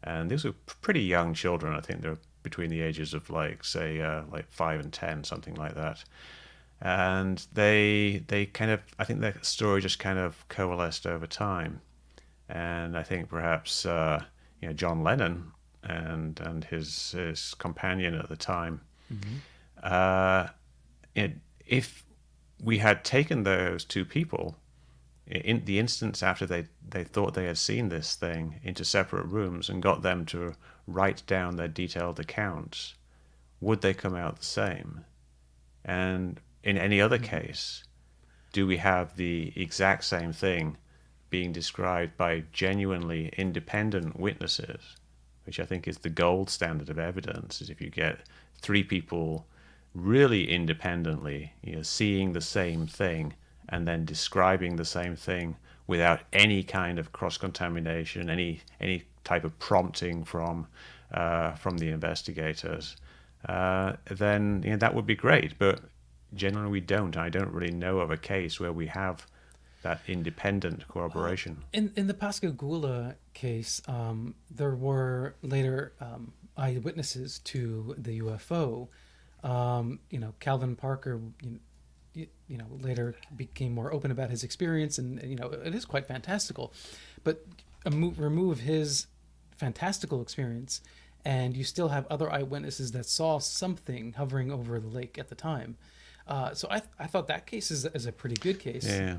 And these were pretty young children. I think they were between the ages of like 5 and 10, something like that. And they kind of, I think their story just kind of coalesced over time. And I think perhaps John Lennon and his companion at the time, if we had taken those two people in the instance after they thought they had seen this thing into separate rooms and got them to write down their detailed accounts, would they come out the same? And in any other case, do we have the exact same thing being described by genuinely independent witnesses, which I think is the gold standard of evidence, is if you get three people really independently, seeing the same thing and then describing the same thing without any kind of cross-contamination, any type of prompting from the investigators, then that would be great. But generally we don't. I don't really know of a case where we have that independent corroboration. In the Pascagoula case, there were later eyewitnesses to the UFO. Calvin Parker, later became more open about his experience, and it is quite fantastical. But remove his fantastical experience, and you still have other eyewitnesses that saw something hovering over the lake at the time. So I thought that case is a pretty good case. Yeah.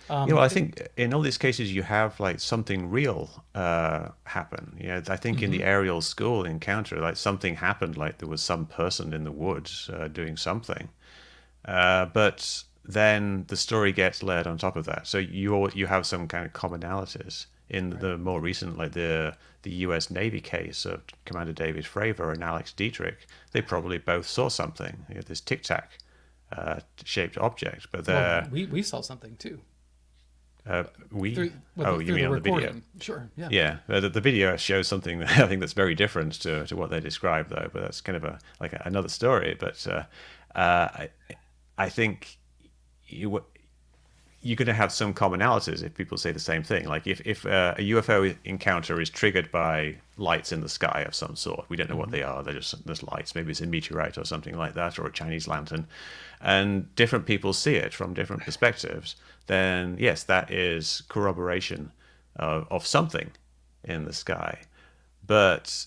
I think in all these cases you have like something real happen. I think in the Ariel school encounter, like something happened, like there was some person in the woods doing something. But then the story gets layered on top of that. So you have some kind of commonalities. In the more recent, like the U.S. Navy case of Commander David Fravor and Alex Dietrich, they probably both saw something. This Tic Tac shaped object, but we saw something too. You mean on the video? Sure, yeah. Yeah, the video shows something I think that's very different to what they describe, though. But that's kind of another story. But I think you're going to have some commonalities if people say the same thing. Like if a UFO encounter is triggered by lights in the sky of some sort, we don't know what they are. They're just lights. Maybe it's a meteorite or something like that, or a Chinese lantern, and different people see it from different perspectives. Then yes, that is corroboration of something in the sky. But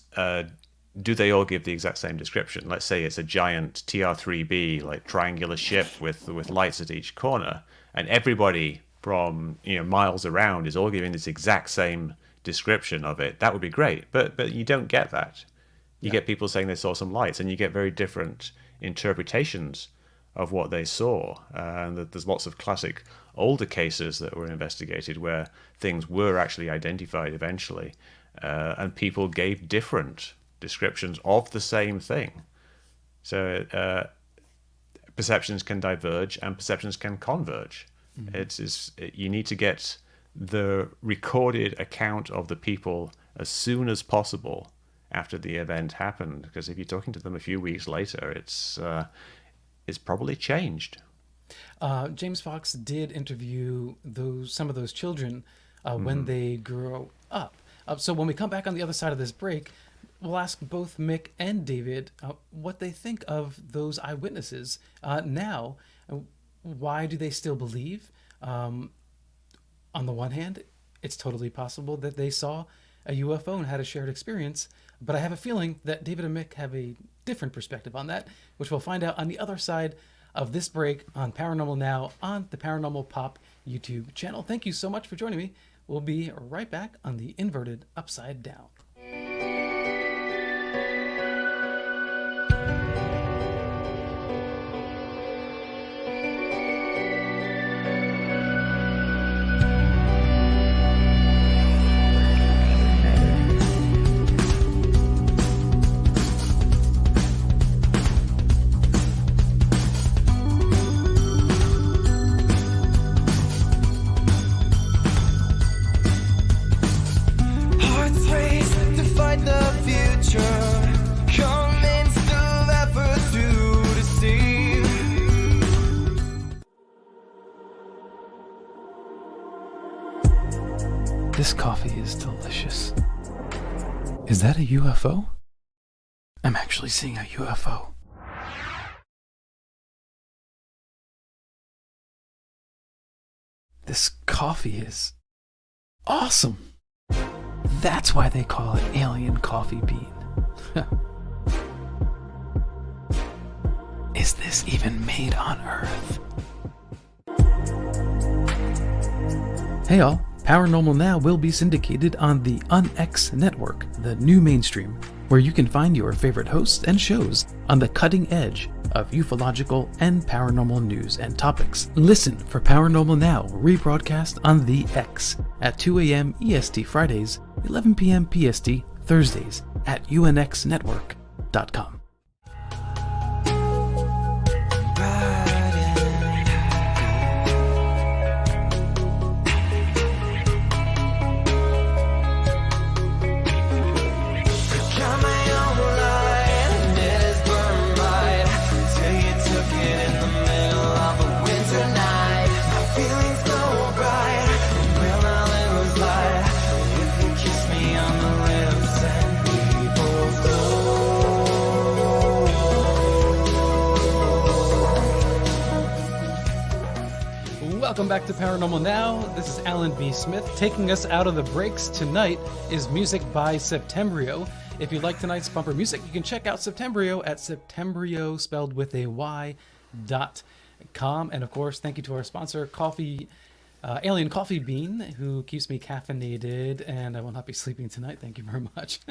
do they all give the exact same description? Let's say it's a giant TR-3B, like triangular ship with lights at each corner, and everybody from miles around is all giving this exact same description of it. That would be great, but you don't get that. You get people saying they saw some lights, and you get very different interpretations of what they saw. And there's lots of classic older cases that were investigated where things were actually identified eventually, and people gave different descriptions of the same thing. So perceptions can diverge and perceptions can converge. You need to get the recorded account of the people as soon as possible after the event happened, because if you're talking to them a few weeks later, it's probably changed. James Fox did interview some of those children when they grew up. So when we come back on the other side of this break, we'll ask both Mick and David what they think of those eyewitnesses now. Why do they still believe? On the one hand, it's totally possible that they saw a UFO and had a shared experience, but I have a feeling that David and Mick have a different perspective on that, which we'll find out on the other side of this break on Paranormal Now on the Paranormal Pop YouTube channel. Thank you so much for joining me. We'll be right back on the Inverted Upside Down. This coffee is delicious. Is that a UFO? I'm actually seeing a UFO. This coffee is awesome. That's why they call it alien coffee bean. Is this even made on Earth? Hey all, Paranormal Now will be syndicated on the UnX network, the new mainstream, where you can find your favorite hosts and shows on the cutting edge of ufological and paranormal news and topics. Listen for Paranormal Now, rebroadcast on the X at 2 a.m. EST Fridays, 11 p.m. PST Thursdays at unxnetwork.com. Welcome back to Paranormal Now. This is Alan B. Smith. Taking us out of the breaks tonight is music by Septembrio. If you like tonight's bumper music, you can check out Septembrio at Septembrio, spelled with a Y.com. And of course, thank you to our sponsor, Alien Coffee Bean, who keeps me caffeinated, and I will not be sleeping tonight. Thank you very much.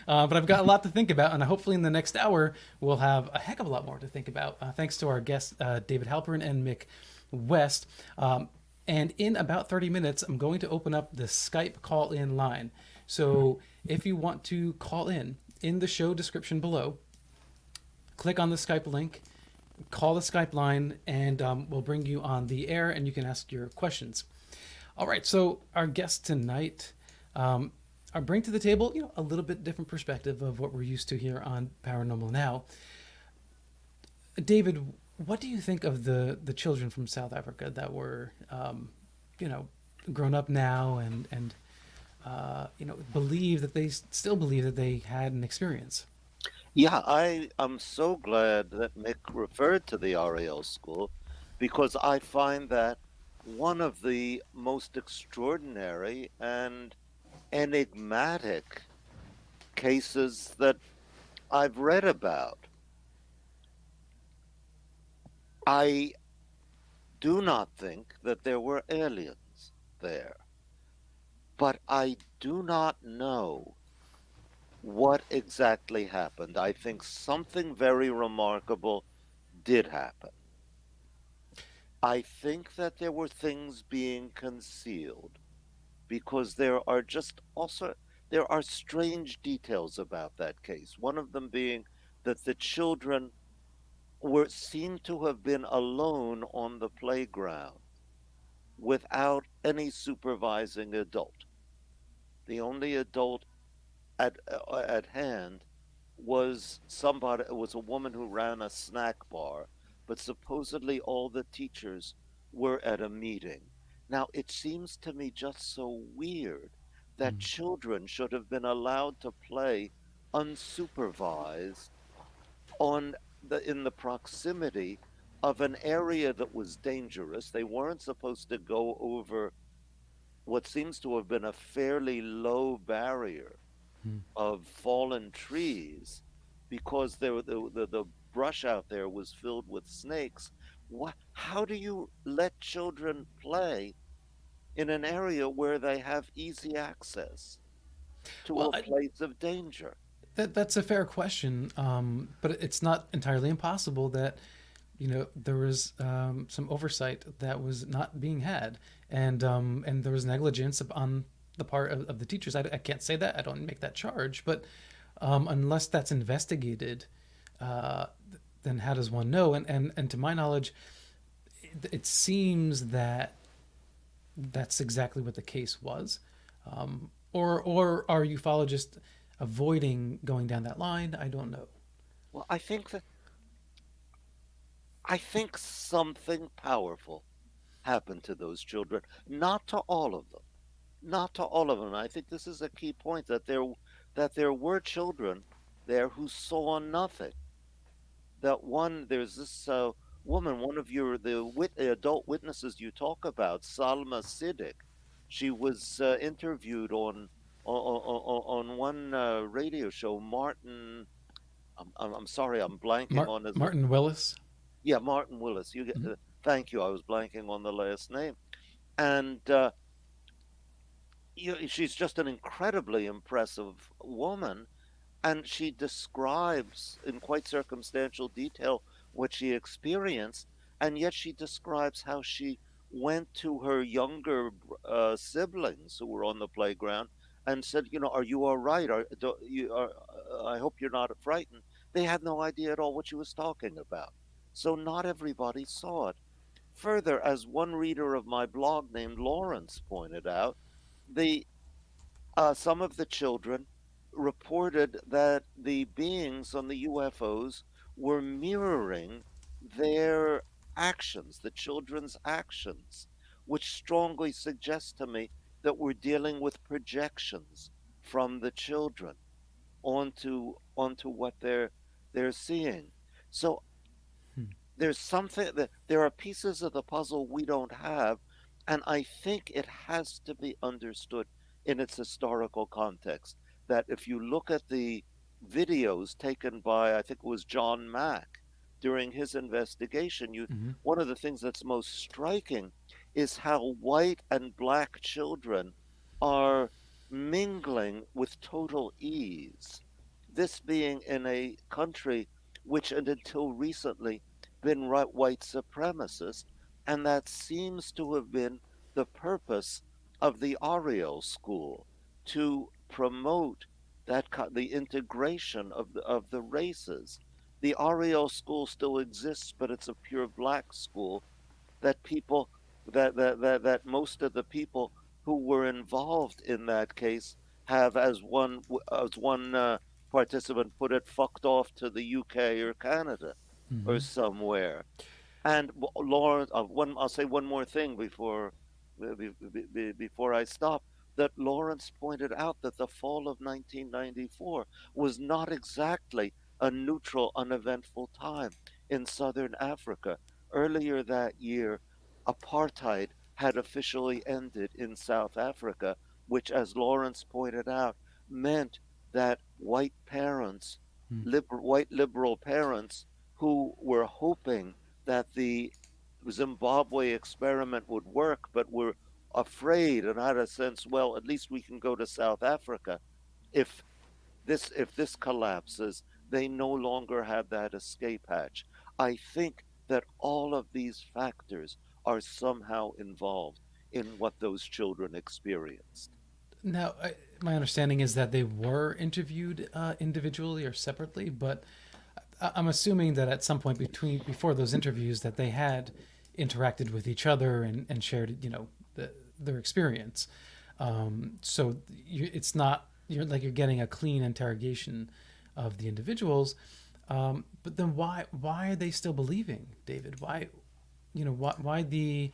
But I've got a lot to think about, and hopefully in the next hour, we'll have a heck of a lot more to think about. Thanks to our guests, David Halperin and Mick West. And in about 30 minutes, I'm going to open up the Skype call-in line. So if you want to call in the show description below, click on the Skype link, call the Skype line, and we'll bring you on the air and you can ask your questions. All right, so our guests tonight are bring to the table, a little bit different perspective of what we're used to here on Paranormal Now. David, what do you think of the children from South Africa that were, grown up now and still believe that they had an experience? Yeah, I am so glad that Mick referred to the RAL school, because I find that one of the most extraordinary and enigmatic cases that I've read about. I do not think that there were aliens there, but I do not know what exactly happened. I think something very remarkable did happen. I think that there were things being concealed, because there are strange details about that case. One of them being that the children seem to have been alone on the playground without any supervising adult. The only adult at hand was a woman who ran a snack bar, but supposedly all the teachers were at a meeting. Now, it seems to me just so weird that children should have been allowed to play unsupervised in the proximity of an area that was dangerous. They weren't supposed to go over what seems to have been a fairly low barrier of fallen trees, because the brush out there was filled with snakes. How do you let children play in an area where they have easy access to a place of danger? That's a fair question, but it's not entirely impossible that there was some oversight that was not being had, and there was negligence on the part of the teachers. I can't say that. I don't make that charge, but unless that's investigated, then how does one know? And to my knowledge, it seems that that's exactly what the case was, or are ufologists avoiding going down that line? I don't know. Well, I think something powerful happened to those children. Not to all of them. Not to all of them. I think this is a key point, that there were children there who saw nothing. There's this woman, one of the adult witnesses you talk about, Salma Siddiq. She was interviewed on one radio show. Martin, I'm sorry, I'm blanking on his Martin Willis. Yeah, Martin Willis. Thank you. I was blanking on the last name, and she's just an incredibly impressive woman. and she describes in quite circumstantial detail what she experienced, and yet she describes how she went to her younger siblings who were on the playground and said, "Are you all right? I hope you're not frightened." They had no idea at all what she was talking about. So not everybody saw it. Further, as one reader of my blog named Lawrence pointed out, the some of the children reported that the beings on the UFOs were mirroring their actions, the children's actions, which strongly suggests to me that we're dealing with projections from the children onto what they're seeing. So Hmm. there's something that there are pieces of the puzzle we don't have, and I think it has to be understood in its historical context. That if you look at the videos taken by, I think it was John Mack during his investigation, you Hmm. one of the things that's most striking is how white and black children are mingling with total ease. This being in a country which, and until recently, been white supremacist, and that seems to have been the purpose of the Ariel school to promote the integration of the races. The Ariel school still exists, but it's a pure black school that people that most of the people who were involved in that case have, as one participant put it, fucked off to the UK or Canada or Hmm. somewhere. And Lawrence, I'll say one more thing before I stop. That Lawrence pointed out that the fall of 1994 was not exactly a neutral, uneventful time in southern Africa. Earlier that year, apartheid had officially ended in South Africa, which, as Lawrence pointed out, meant that white liberal parents who were hoping that the Zimbabwe experiment would work, but were afraid and had a sense, well, at least we can go to South Africa. If if this collapses, they no longer have that escape hatch. I think that all of these factors are somehow involved in what those children experienced. Now, my understanding is that they were interviewed individually or separately, but I'm assuming that at some point before those interviews that they had interacted with each other and shared, their experience. So it's not you're getting a clean interrogation of the individuals. But then why are they still believing, David? Why the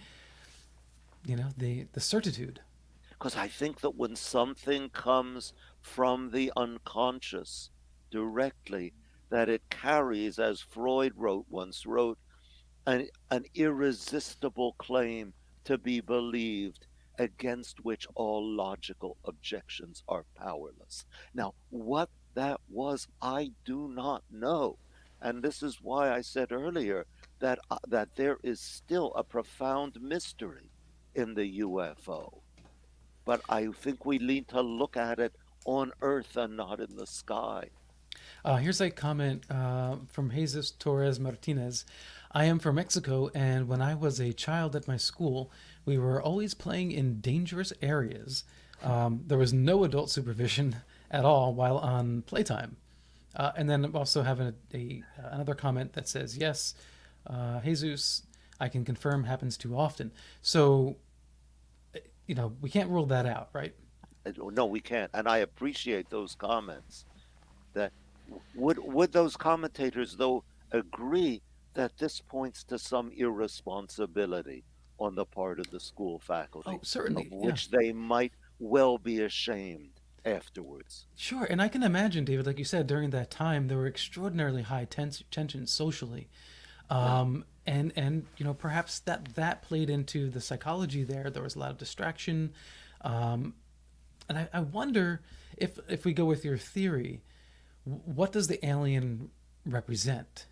certitude? Because I think that when something comes from the unconscious directly, that it carries, as Freud once wrote, an irresistible claim to be believed, against which all logical objections are powerless. Now, what that was, I do not know. And this is why I said earlier that there is still a profound mystery in the UFO. But I think we need to look at it on Earth and not in the sky. Here's a comment from Jesus Torres Martinez. I am from Mexico, and when I was a child at my school, we were always playing in dangerous areas. There was no adult supervision at all while on playtime. And then also have another comment that says, yes, Jesus, I can confirm happens too often. So, we can't rule that out, right? No, we can't. And I appreciate those comments. That would those commentators, though, agree that this points to some irresponsibility on the part of the school Oh, faculty, of certainly, yeah. which they might well be ashamed afterwards? Sure, and I can imagine, David, like you said, during that time, there were extraordinarily high tensions socially, Yeah. and perhaps that played into the psychology there. There was a lot of distraction, and I wonder if we go with your theory, what does the alien represent?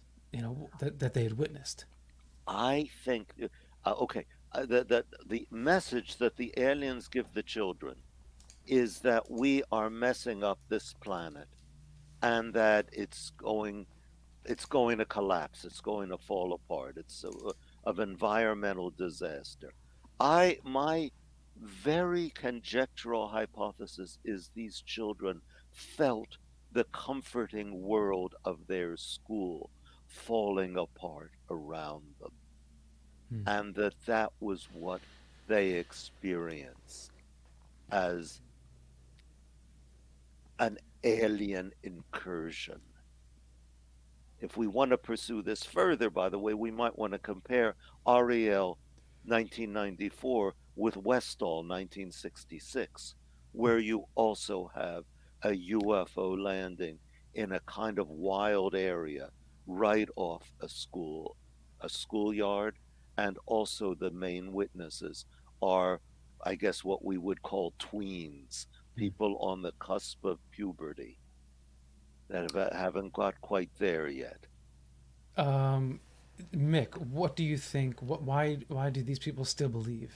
That they had witnessed. I think, okay, the message that the aliens give the children is that we are messing up this planet. and that it's going to collapse. It's going to fall apart. It's of environmental disaster. My very conjectural hypothesis is these children felt the comforting world of their school falling apart around them, Hmm. and that was what they experienced as an alien incursion. If we want to pursue this further, by the way, we might want to compare Ariel 1994 with Westall 1966, where you also have a UFO landing in a kind of wild area right off a schoolyard, and also the main witnesses are, I guess, what we would call tweens, people on the cusp of puberty that haven't got quite there yet. Um, Mick, what do you think? Why do these people still believe?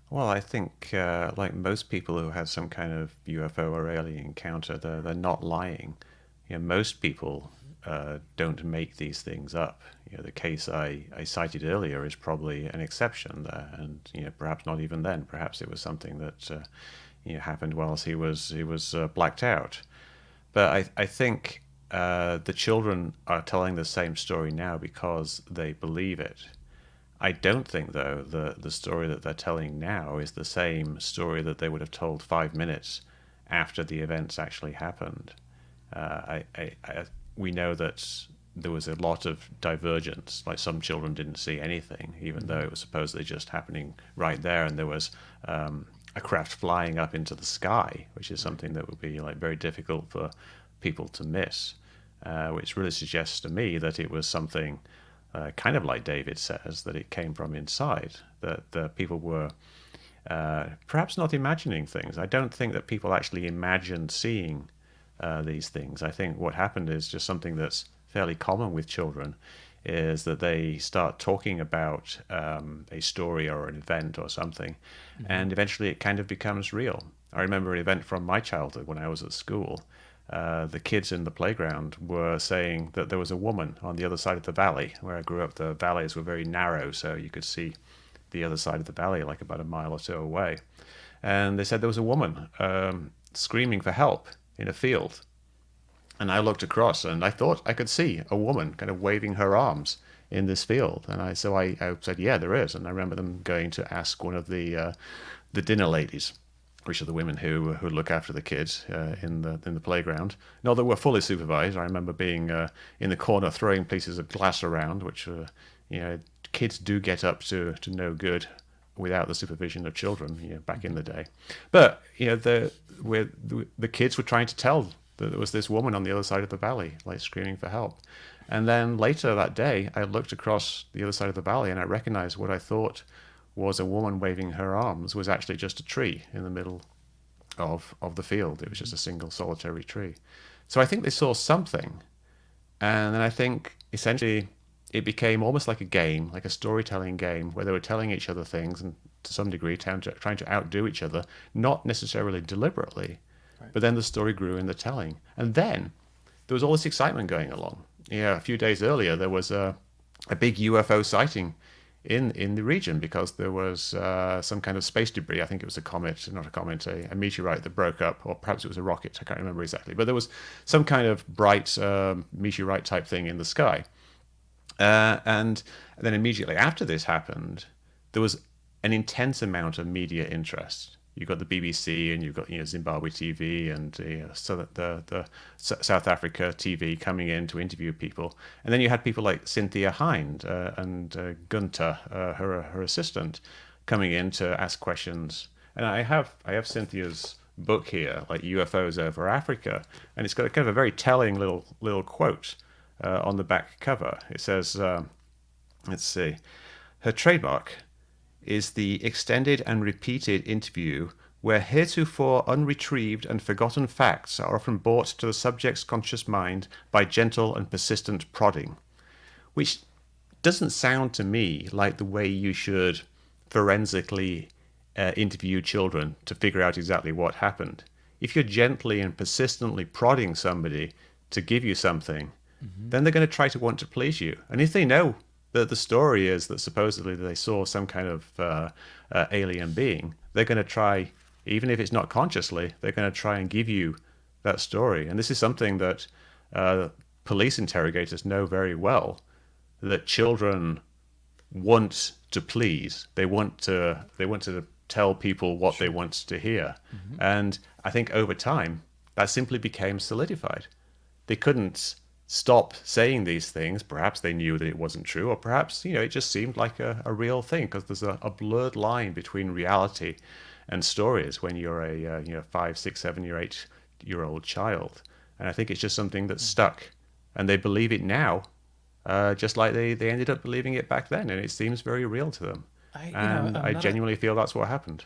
Well, I think, like most people who have some kind of UFO or alien encounter, they're not lying. Most people don't make these things up. The case I cited earlier is probably an exception there, and perhaps not even then. Perhaps it was something that happened whilst he was blacked out. But I think the children are telling the same story now because they believe it. I don't think, though, the story that they're telling now is the same story that they would have told 5 minutes after the events actually happened. We know that there was a lot of divergence. Like, some children didn't see anything, even though it was supposedly just happening right there, and there was a craft flying up into the sky, which is something that would be like very difficult for people to miss, which really suggests to me that it was something kind of like David says, that it came from inside, that the people were perhaps not imagining things. I don't think that people actually imagined seeing these things. I think what happened is just something that's fairly common with children, is that they start talking about a story or an event or something, and eventually it kind of becomes real. I remember an event from my childhood when I was at school. The kids in the playground were saying that there was a woman on the other side of the valley. Where I grew up, the valleys were very narrow, so you could see the other side of the valley like about a mile or so away. And they said there was a woman screaming for help in a field. And I looked across and I thought I could see a woman kind of waving her arms in this field. And I said, yeah, there is. And I remember them going to ask one of the dinner ladies, which are the women who look after the kids in the playground. No, they were fully supervised. I remember being in the corner throwing pieces of glass around, which kids do get up to no good without the supervision of children, back in the day. But the kids were trying to tell that there was this woman on the other side of the valley, like screaming for help. And then later that day, I looked across the other side of the valley and I recognized what I thought was a woman waving her arms was actually just a tree in the middle of the field. It was just a single solitary tree. So I think they saw something. And then I think essentially it became almost like a game, like a storytelling game, where they were telling each other things and to some degree trying to outdo each other, not necessarily deliberately. Right. But then the story grew in the telling. And then there was all this excitement going along. A few days earlier, there was a big UFO sighting in the region because there was some kind of space debris. I think it was a comet, not a comet, a meteorite that broke up, or perhaps it was a rocket. I can't remember exactly. But there was some kind of bright meteorite type thing in the sky. And then immediately after this happened, there was an intense amount of media interest. You've got the BBC and you've got Zimbabwe TV and so the South Africa TV coming in to interview people, and then you had people like Cynthia Hind and Gunter, her assistant, coming in to ask questions. And I have Cynthia's book here, like UFOs Over Africa, and it's got a kind of a very telling little quote on the back cover. It says, let's see, her trademark is the extended and repeated interview where heretofore unretrieved and forgotten facts are often brought to the subject's conscious mind by gentle and persistent prodding, which doesn't sound to me like the way you should forensically interview children to figure out exactly what happened. If you're gently and persistently prodding somebody to give you something, then they're going to try to want to please you. And if they know that the story is that supposedly they saw some kind of alien being, they're going to try, even if it's not consciously, they're going to try and give you that story. And this is something that police interrogators know very well, that children want to please. They want to tell people what they want to hear. And I think over time, that simply became solidified. They couldn't stop saying these things. Perhaps they knew that it wasn't true, or perhaps, it just seemed like a real thing, because there's a blurred line between reality and stories when you're a 5, 6, 7, 8-year-old child. And I think it's just something that's stuck, and they believe it now, just like they ended up believing it back then, and it seems very real to them. I genuinely feel that's what happened.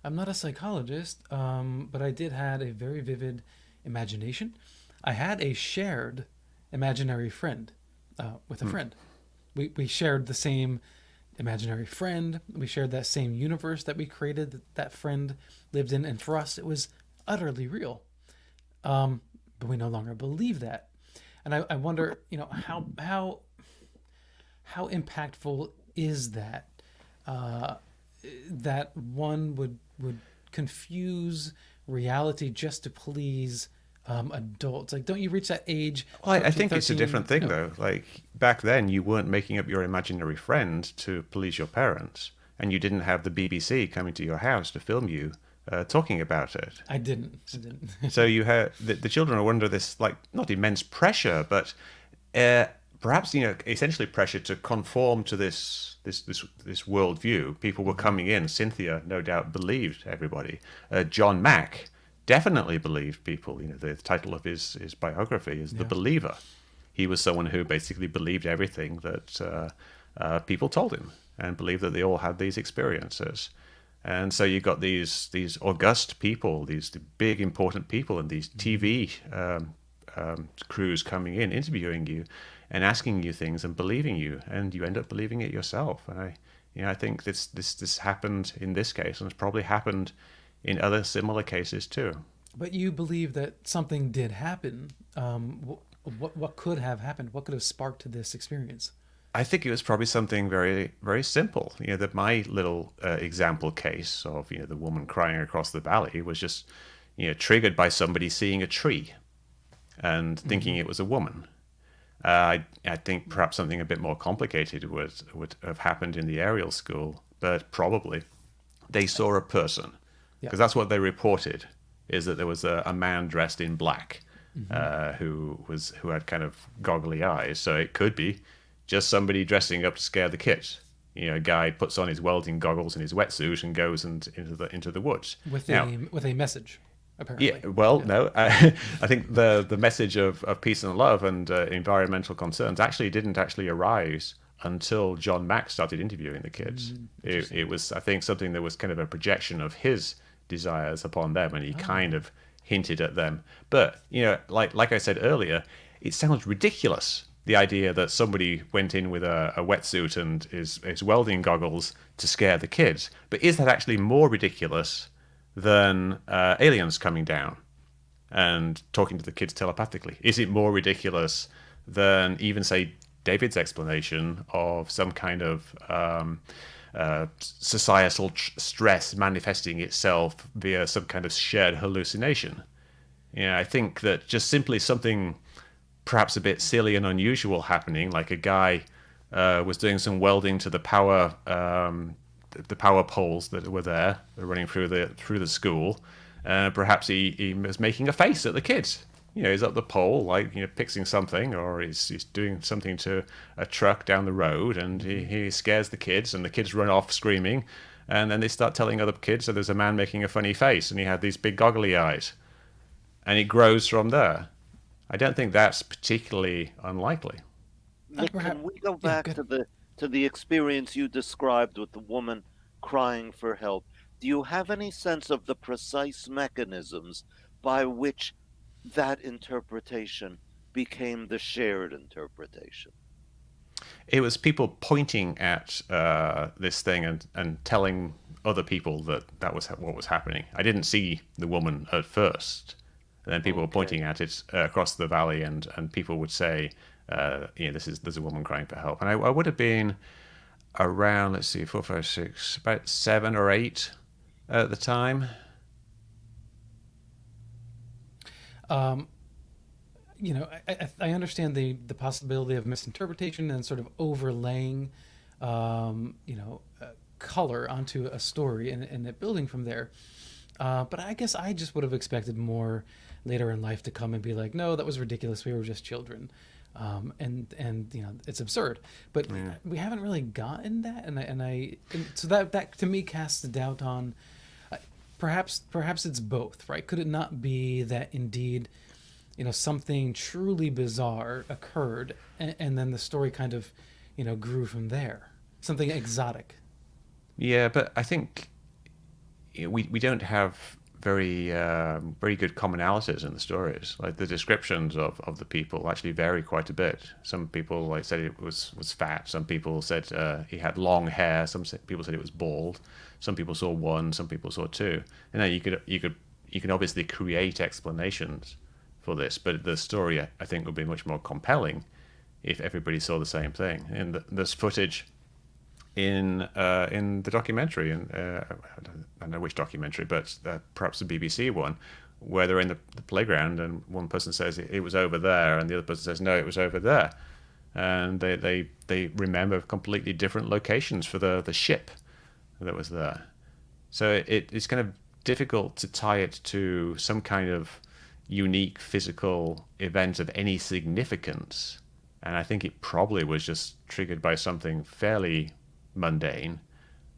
I'm not a psychologist, but I did have a very vivid imagination. I had a shared imaginary friend with a friend. We shared the same imaginary friend. We shared that same universe that we created, that friend lived in. And for us, it was utterly real. But we no longer believe that. And I wonder, how impactful is that? That one would confuse reality just to please adults. Like, don't you reach that age? Well, I think 13, it's a different thing, though. Like, back then, you weren't making up your imaginary friend to please your parents, and you didn't have the BBC coming to your house to film you talking about it. I didn't. So you had the children are under this, like, not immense pressure, but perhaps essentially pressure to conform to this worldview. People were coming in. Cynthia, no doubt, believed everybody. John Mack definitely believed people. The title of his biography is The Believer. He was someone who basically believed everything that people told him, and believed that they all had these experiences. And so you got these august people, these big important people, and these TV crews coming in, interviewing you, and asking you things, and believing you, and you end up believing it yourself. And I think this happened in this case, and it's probably happened in other similar cases too. But you believe that something did happen. What could have happened? What could have sparked this experience? I think it was probably something very, very simple. That my little example case of the woman crying across the valley was just triggered by somebody seeing a tree and thinking it was a woman. I think perhaps something a bit more complicated would have happened in the aerial school, but probably they saw a person, because that's what they reported, is that there was a man dressed in black who had kind of goggly eyes. So it could be just somebody dressing up to scare the kids. A guy puts on his welding goggles and his wetsuit and goes into the woods with a message. Apparently. Yeah, well, no. I think the message of peace and love and environmental concerns didn't arise until John Mack started interviewing the kids. It was, I think, something that was kind of a projection of his desires upon them, and he kind of hinted at them. But like I said earlier, it sounds ridiculous, the idea that somebody went in with a wetsuit and his welding goggles to scare the kids. But is that actually more ridiculous than aliens coming down and talking to the kids telepathically? Is it more ridiculous than even, say, David's explanation of some kind of societal stress manifesting itself via some kind of shared hallucination? I think that just simply something perhaps a bit silly and unusual happening, like a guy was doing some welding to the power poles that were there, running through the school. Perhaps he was making a face at the kids. He's up the pole, like fixing something, or he's doing something to a truck down the road, and he scares the kids, and the kids run off screaming, and then they start telling other kids that there's a man making a funny face, and he had these big goggly eyes, and it grows from there. I don't think that's particularly unlikely. Nick, can we go back to the experience you described with the woman crying for help? Do you have any sense of the precise mechanisms by which that interpretation became the shared interpretation? It was people pointing at this thing and telling other people that was what was happening. I didn't see the woman at first. And then people were Okay. pointing at it across the valley, and people would say, there's a woman crying for help. And I would have been around, let's see, 4, 5, 6, about 7 or 8 at the time. I understand the possibility of misinterpretation and sort of overlaying, color onto a story and it building from there. But I guess I just would have expected more later in life to come and be like, no, that was ridiculous. We were just children. And it's absurd, but we haven't really gotten that. And so that to me casts a doubt on, perhaps it's both, right? Could it not be that indeed, something truly bizarre occurred and then the story kind of, grew from there, something exotic. Yeah, but I think we don't have very good commonalities in the stories. Like the descriptions of the people actually vary quite a bit. Some people said it was fat. Some people said he had long hair. Some people said it was bald. Some people saw one. Some people saw two. You can obviously create explanations for this, but the story I think would be much more compelling if everybody saw the same thing. And there's footage in the documentary, and I don't know which documentary, but perhaps the BBC one, where they're in the playground, and one person says it was over there, and the other person says no, it was over there, and they remember completely different locations for the ship that was there. So it's kind of difficult to tie it to some kind of unique physical event of any significance, and I think it probably was just triggered by something fairly mundane,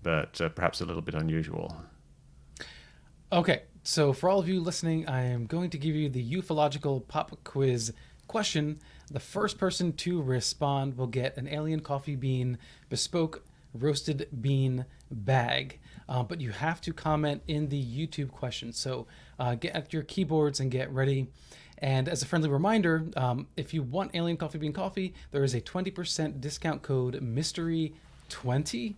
but perhaps a little bit unusual. Okay, so for all of you listening, I am going to give you the ufological pop quiz question. The first person to respond will get an Alien Coffee Bean bespoke roasted bean bag. But you have to comment in the YouTube question. So get at your keyboards and get ready. And as a friendly reminder, if you want Alien Coffee Bean coffee, there is a 20% discount code mystery20,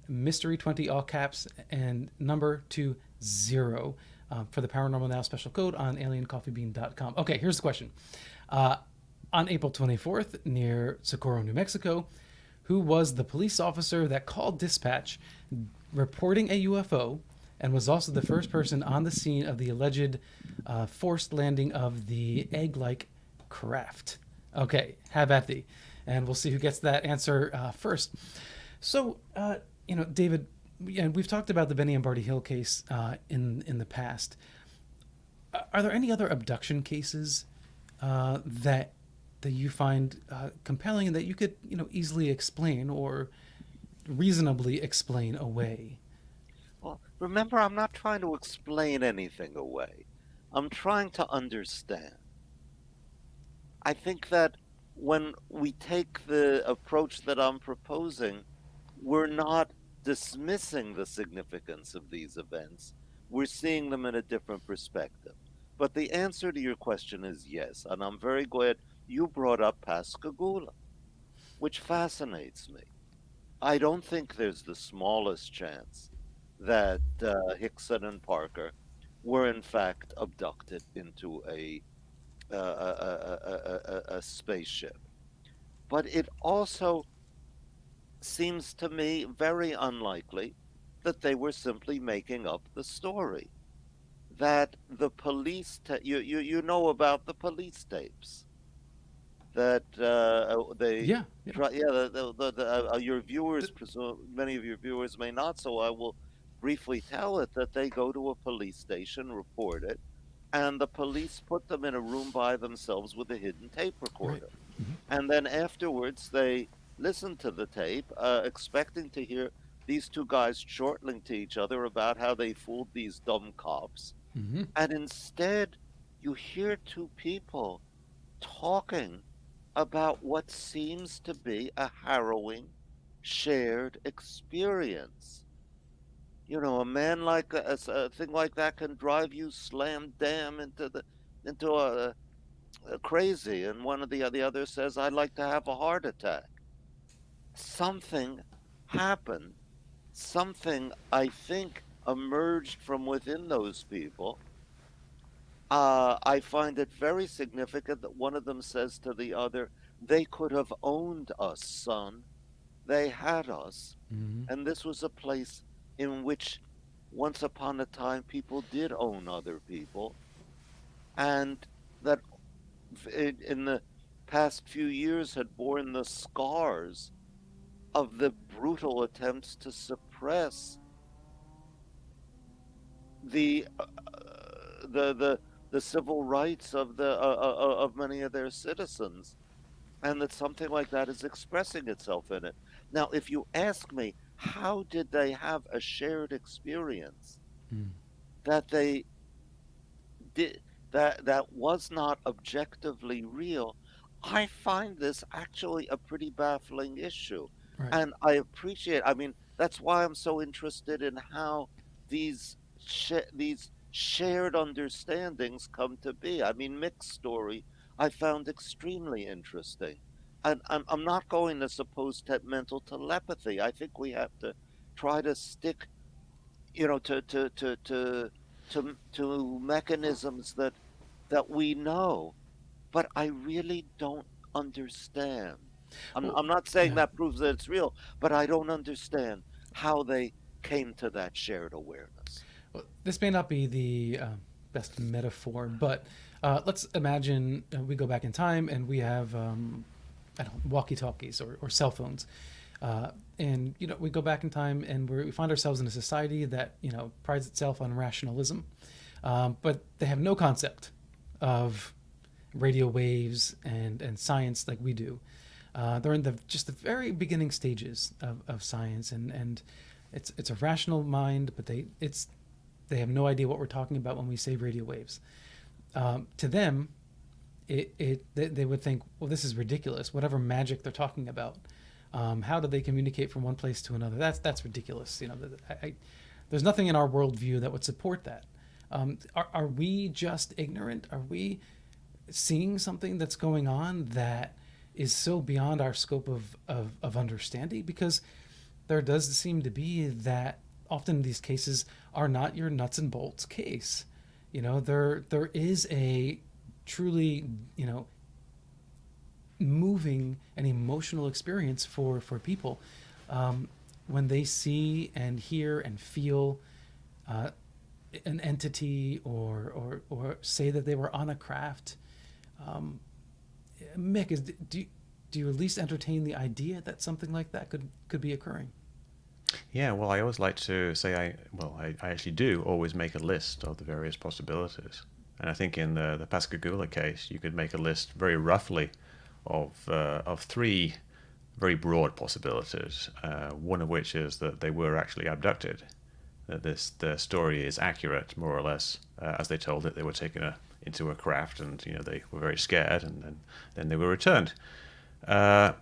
mystery20 all caps and number 20 for the Paranormal Now special code on aliencoffeebean.com. Okay, here's the question. On April 24th, near Socorro, New Mexico, who was the police officer that called dispatch reporting a UFO and was also the first person on the scene of the alleged forced landing of the egg-like craft? Okay, have at thee. And we'll see who gets that answer first. So, David, we've talked about the Benny and Barty Hill case in the past. Are there any other abduction cases that you find compelling and that you could, easily explain or reasonably explain away? Well, remember, I'm not trying to explain anything away. I'm trying to understand. I think that when we take the approach that I'm proposing, we're not dismissing the significance of these events. We're seeing them in a different perspective. But the answer to your question is yes, and I'm very glad you brought up Pascagoula, which fascinates me. I don't think there's the smallest chance that Hickson and Parker were in fact abducted into a spaceship. But it also seems to me very unlikely that they were simply making up the story. That the police, you know about the police tapes. That they, Yeah. your viewers, many of your viewers may not, so I will briefly tell it, that they go to a police station, report it, and the police put them in a room by themselves with a hidden tape recorder. Right. Mm-hmm. And then afterwards, they listen to the tape, expecting to hear these two guys chortling to each other about how they fooled these dumb cops. Mm-hmm. And instead, you hear two people talking about what seems to be a harrowing shared experience. A man like a thing like that can drive you slam dam into a crazy, and one of the other says, "I'd like to have a heart attack." Something happened. Something, I think, emerged from within those people I find it very significant that one of them says to the other, "They could have owned us, son. They had us." Hmm. And this was a place in which once upon a time people did own other people, and that in the past few years had borne the scars of the brutal attempts to suppress the the civil rights of many of their citizens, and that something like that is expressing itself in it. Now, if you ask me, how did they have a shared experience Mm. that they did that was not objectively real? I find this actually a pretty baffling issue. Right. And I appreciate, I mean, that's why I'm so interested in how these shared understandings come to be. I mean, Mick's story I found extremely interesting. And I'm not going to suppose mental telepathy. I think we have to try to stick, to mechanisms that we know, but I really don't understand. Well, I'm not saying yeah. that proves that it's real, but I don't understand how they came to that shared awareness. Well, this may not be the best metaphor, but let's imagine we go back in time and we have, I don't know, walkie-talkies or cell phones. And we go back in time and we find ourselves in a society that prides itself on rationalism, but they have no concept of radio waves and science like we do. They're in just the very beginning stages of science, and it's a rational mind, but they have no idea what we're talking about when we say radio waves. To them, they would think, well, this is ridiculous. Whatever magic they're talking about, how do they communicate from one place to another? That's ridiculous. There's nothing in our worldview that would support that. Are we just ignorant? Are we seeing something that's going on that is so beyond our scope of understanding? Because there does seem to be that often these cases are not your nuts and bolts case. There is a truly, moving and emotional experience for people when they see and hear and feel an entity or say that they were on a craft. Mick, do you at least entertain the idea that something like that could be occurring? Yeah, well, I always like to say I actually do always make a list of the various possibilities. And I think in the Pascagoula case, you could make a list very roughly of three very broad possibilities. One of which is that they were actually abducted. That the story is accurate, more or less, as they told it. They were taken into a craft, and they were very scared, and then they were returned. Well,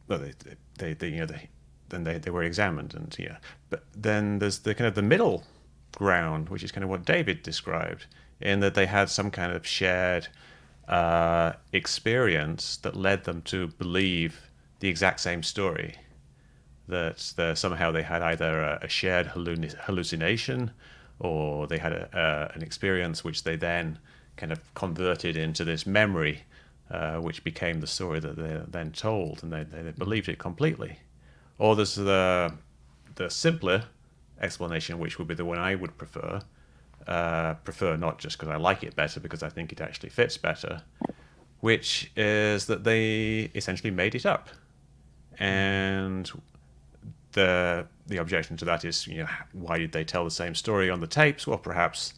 they were examined, and but then there's the kind of the middle ground, which is kind of what David described, in that they had some kind of shared experience that led them to believe the exact same story. That somehow they had either a shared hallucination, or they had an experience which they then kind of converted into this memory, which became the story that they then told, and they believed it completely. Or there's the simpler explanation, which would be the one I would prefer. Prefer not just because I like it better, because I think it actually fits better, which is that they essentially made it up. And the objection to that is, why did they tell the same story on the tapes? Well, perhaps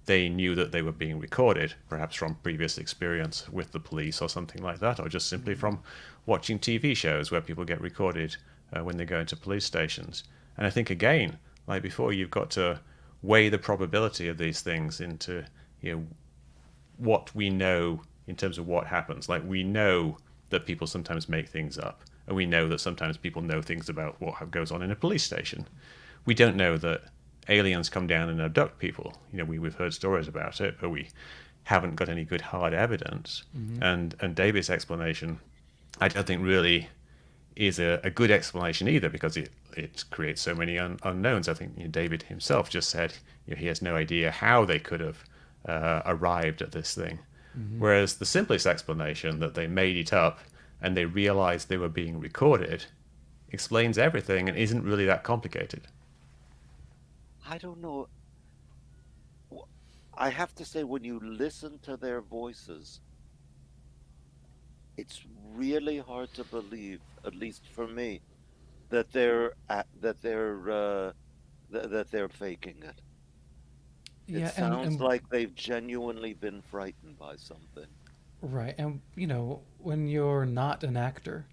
they knew that they were being recorded, perhaps from previous experience with the police or something like that, or just simply from watching TV shows where people get recorded when they go into police stations. And I think, again, like before, you've got to weigh the probability of these things into what we know in terms of what happens. Like, we know that people sometimes make things up, and we know that sometimes people know things about what goes on in a police station. We don't know that aliens come down and abduct people. We've heard stories about it, but we haven't got any good hard evidence. Mm-hmm. And David's explanation, I don't think really is a good explanation either, because it creates so many unknowns. I think David himself just said he has no idea how they could have arrived at this thing. Whereas the simplest explanation, that they made it up and they realized they were being recorded, explains everything and isn't really that complicated. I don't know. I have to say, when you listen to their voices, it's really hard to believe, at least for me, that they're faking it. Yeah, It sounds like they've genuinely been frightened by something. right, and when you're not an actor,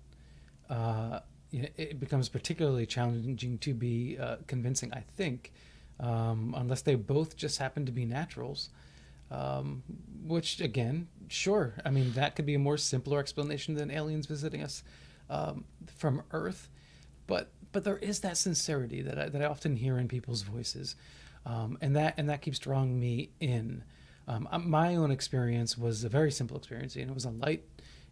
it becomes particularly challenging to be convincing, I think, unless they both just happen to be naturals. Which, again, sure, I mean, that could be a more simpler explanation than aliens visiting us from Earth. But there is that sincerity that I often hear in people's voices, and that keeps drawing me in. My own experience was a very simple experience, and it was a light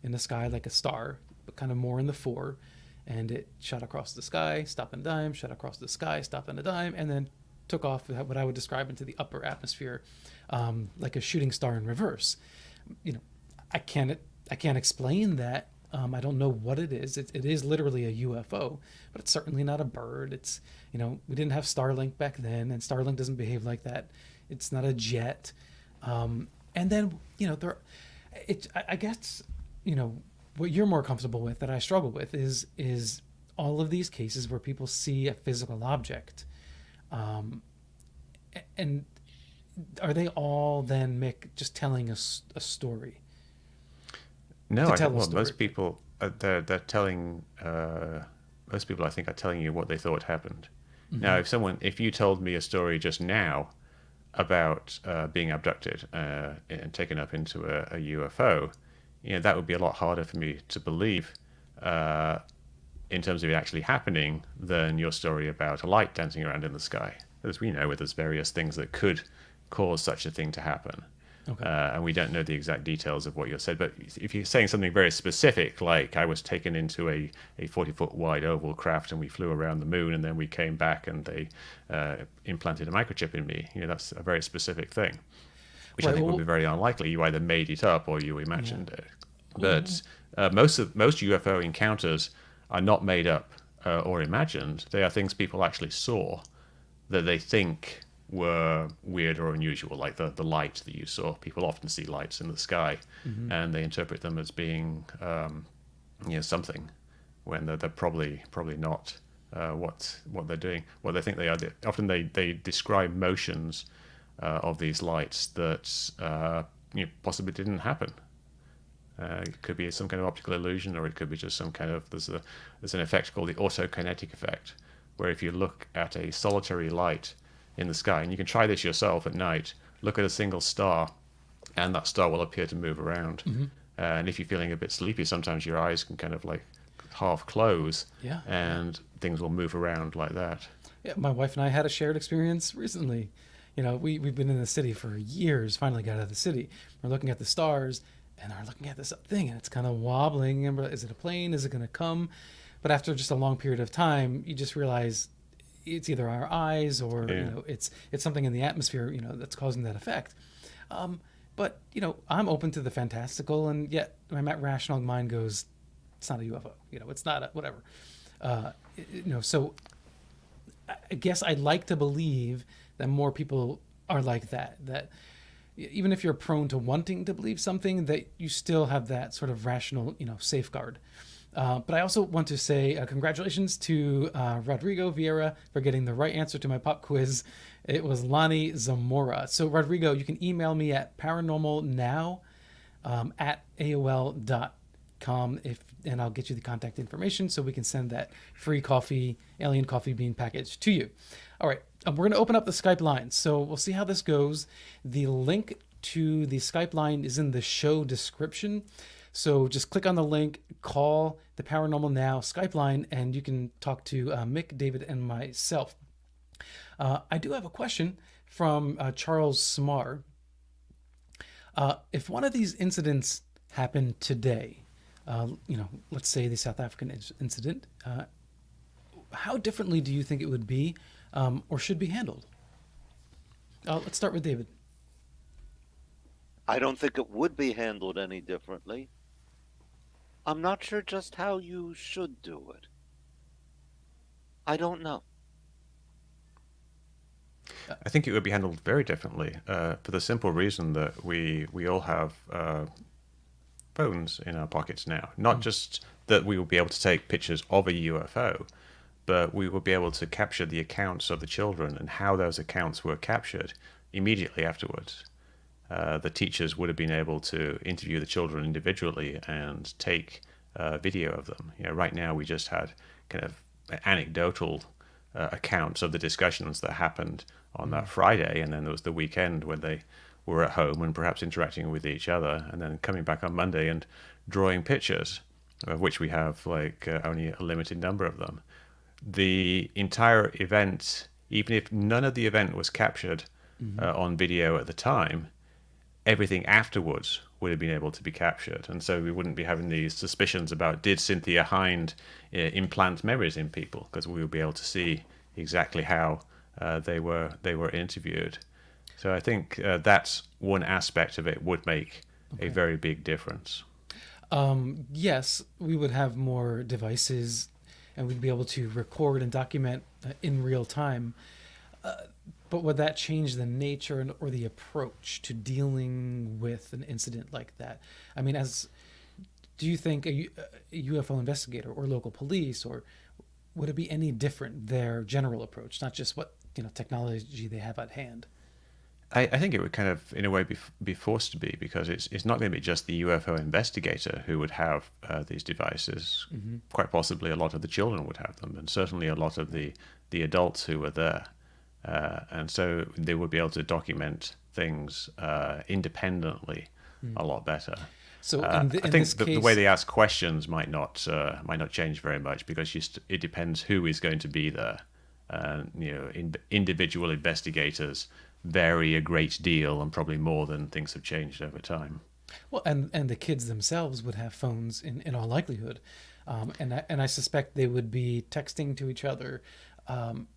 in the sky like a star, but kind of more in the fore, and it shot across the sky, stop and dime, shot across the sky, stop and a dime, and then took off what I would describe into the upper atmosphere, like a shooting star in reverse. I can't explain that. I don't know what it is. It is literally a UFO, but it's certainly not a bird. It's, we didn't have Starlink back then, and Starlink doesn't behave like that. It's not a jet. And then, I guess, what you're more comfortable with that I struggle with is all of these cases where people see a physical object. And are they all then, Mick, just telling us a story? No, I think most people they're telling most people, I think, are telling you what they thought happened. Mm-hmm. Now, if you told me a story just now about being abducted and taken up into a UFO, that would be a lot harder for me to believe in terms of it actually happening than your story about a light dancing around in the sky. As we know, there's various things that could cause such a thing to happen. Okay. And we don't know the exact details of what you said, but if you're saying something very specific, like I was taken into a 40-foot wide oval craft and we flew around the moon and then we came back and they implanted a microchip in me, that's a very specific thing, which I think would be very unlikely. You either made it up or you imagined it. But most UFO encounters are not made up or imagined. They are things people actually saw that they think were weird or unusual, like the light that you saw. People often see lights in the sky, mm-hmm. and they interpret them as being something, when they're probably not what they're doing, what they think they are. Often they describe motions of these lights that possibly didn't happen. It could be some kind of optical illusion, or it could be just some kind of there's an effect called the autokinetic effect, where if you look at a solitary light in the sky, and you can try this yourself at night, look at a single star, and that star will appear to move around. Mm-hmm. And if you're feeling a bit sleepy, sometimes your eyes can kind of like half close, and things will move around like that. Yeah, my wife and I had a shared experience recently. We've been in the city for years, finally got out of the city. We're looking at the stars, and are looking at this thing, and it's kind of wobbling. And is it a plane? Is it going to come? But after just a long period of time, you just realize it's either our eyes or it's something in the atmosphere that's causing that effect. But I'm open to the fantastical, and yet my rational mind goes, it's not a UFO. It's not a whatever. So I guess I'd like to believe that more people are like that. That even if you're prone to wanting to believe something, that you still have that sort of rational safeguard. But I also want to say congratulations to Rodrigo Vieira for getting the right answer to my pop quiz. It was Lonnie Zamora. So Rodrigo, you can email me at paranormalnow at AOL.com and I'll get you the contact information so we can send that free alien coffee bean package to you. All right, we're going to open up the Skype line. So we'll see how this goes. The link to the Skype line is in the show description. So just click on the link, call the Paranormal Now Skype line, and you can talk to Mick, David, and myself. I do have a question from Charles Smar. If one of these incidents happened today, let's say the South African incident, how differently do you think it would be or should be handled? Let's start with David. I don't think it would be handled any differently. I'm not sure just how you should do it. I don't know. I think it would be handled very differently for the simple reason that we all have phones in our pockets now. Not just that we will be able to take pictures of a UFO, but we will be able to capture the accounts of the children and how those accounts were captured immediately afterwards. The teachers would have been able to interview the children individually and take video of them. Right now we just had kind of anecdotal accounts of the discussions that happened on that Friday, and then there was the weekend when they were at home and perhaps interacting with each other, and then coming back on Monday and drawing pictures, of which we have only a limited number of them. The entire event, even if none of the event was captured on video at the time, everything afterwards would have been able to be captured, and so we wouldn't be having these suspicions about did Cynthia Hind implant memories in people, because we would be able to see exactly how they were interviewed. So I think that's one aspect of it would make a very big difference. Yes, we would have more devices, and we'd be able to record and document in real time. But would that change the nature or the approach to dealing with an incident like that? I mean, do you think a UFO investigator or local police, or would it be any different, their general approach, not just what technology they have at hand? I think it would kind of, in a way, be forced to be, because it's not going to be just the UFO investigator who would have these devices. Quite possibly a lot of the children would have them, and certainly a lot of the adults who were there. And so they would be able to document things independently a lot better. So I think this case, the way they ask questions might not change very much, because it depends who is going to be there. Individual investigators vary a great deal, and probably more than things have changed over time. Well, and the kids themselves would have phones in all likelihood, and I suspect they would be texting to each other,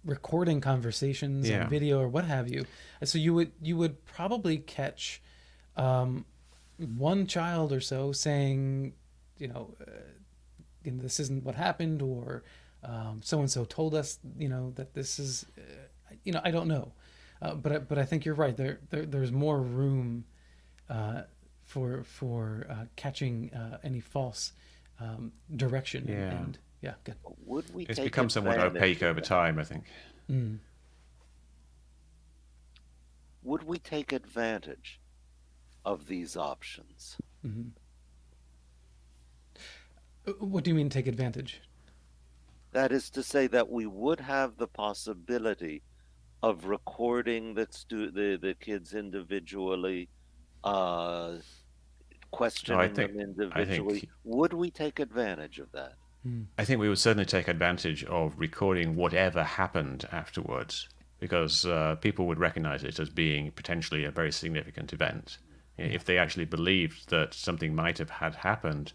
recording conversations on video or what have you. So you would probably catch one child or so saying, this isn't what happened, or so and so told us, that this is, I don't know. But I think you're right. There's more room for catching any false direction. Yeah. And yeah, good. Would we It's take become somewhat advantage opaque of over that? time, I think. Would we take advantage of these options? What do you mean take advantage? That is to say that we would have the possibility of recording the kids individually, questioning them individually. Would we take advantage of that? I think we would certainly take advantage of recording whatever happened afterwards, because people would recognize it as being potentially a very significant event. If they actually believed that something might have had happened,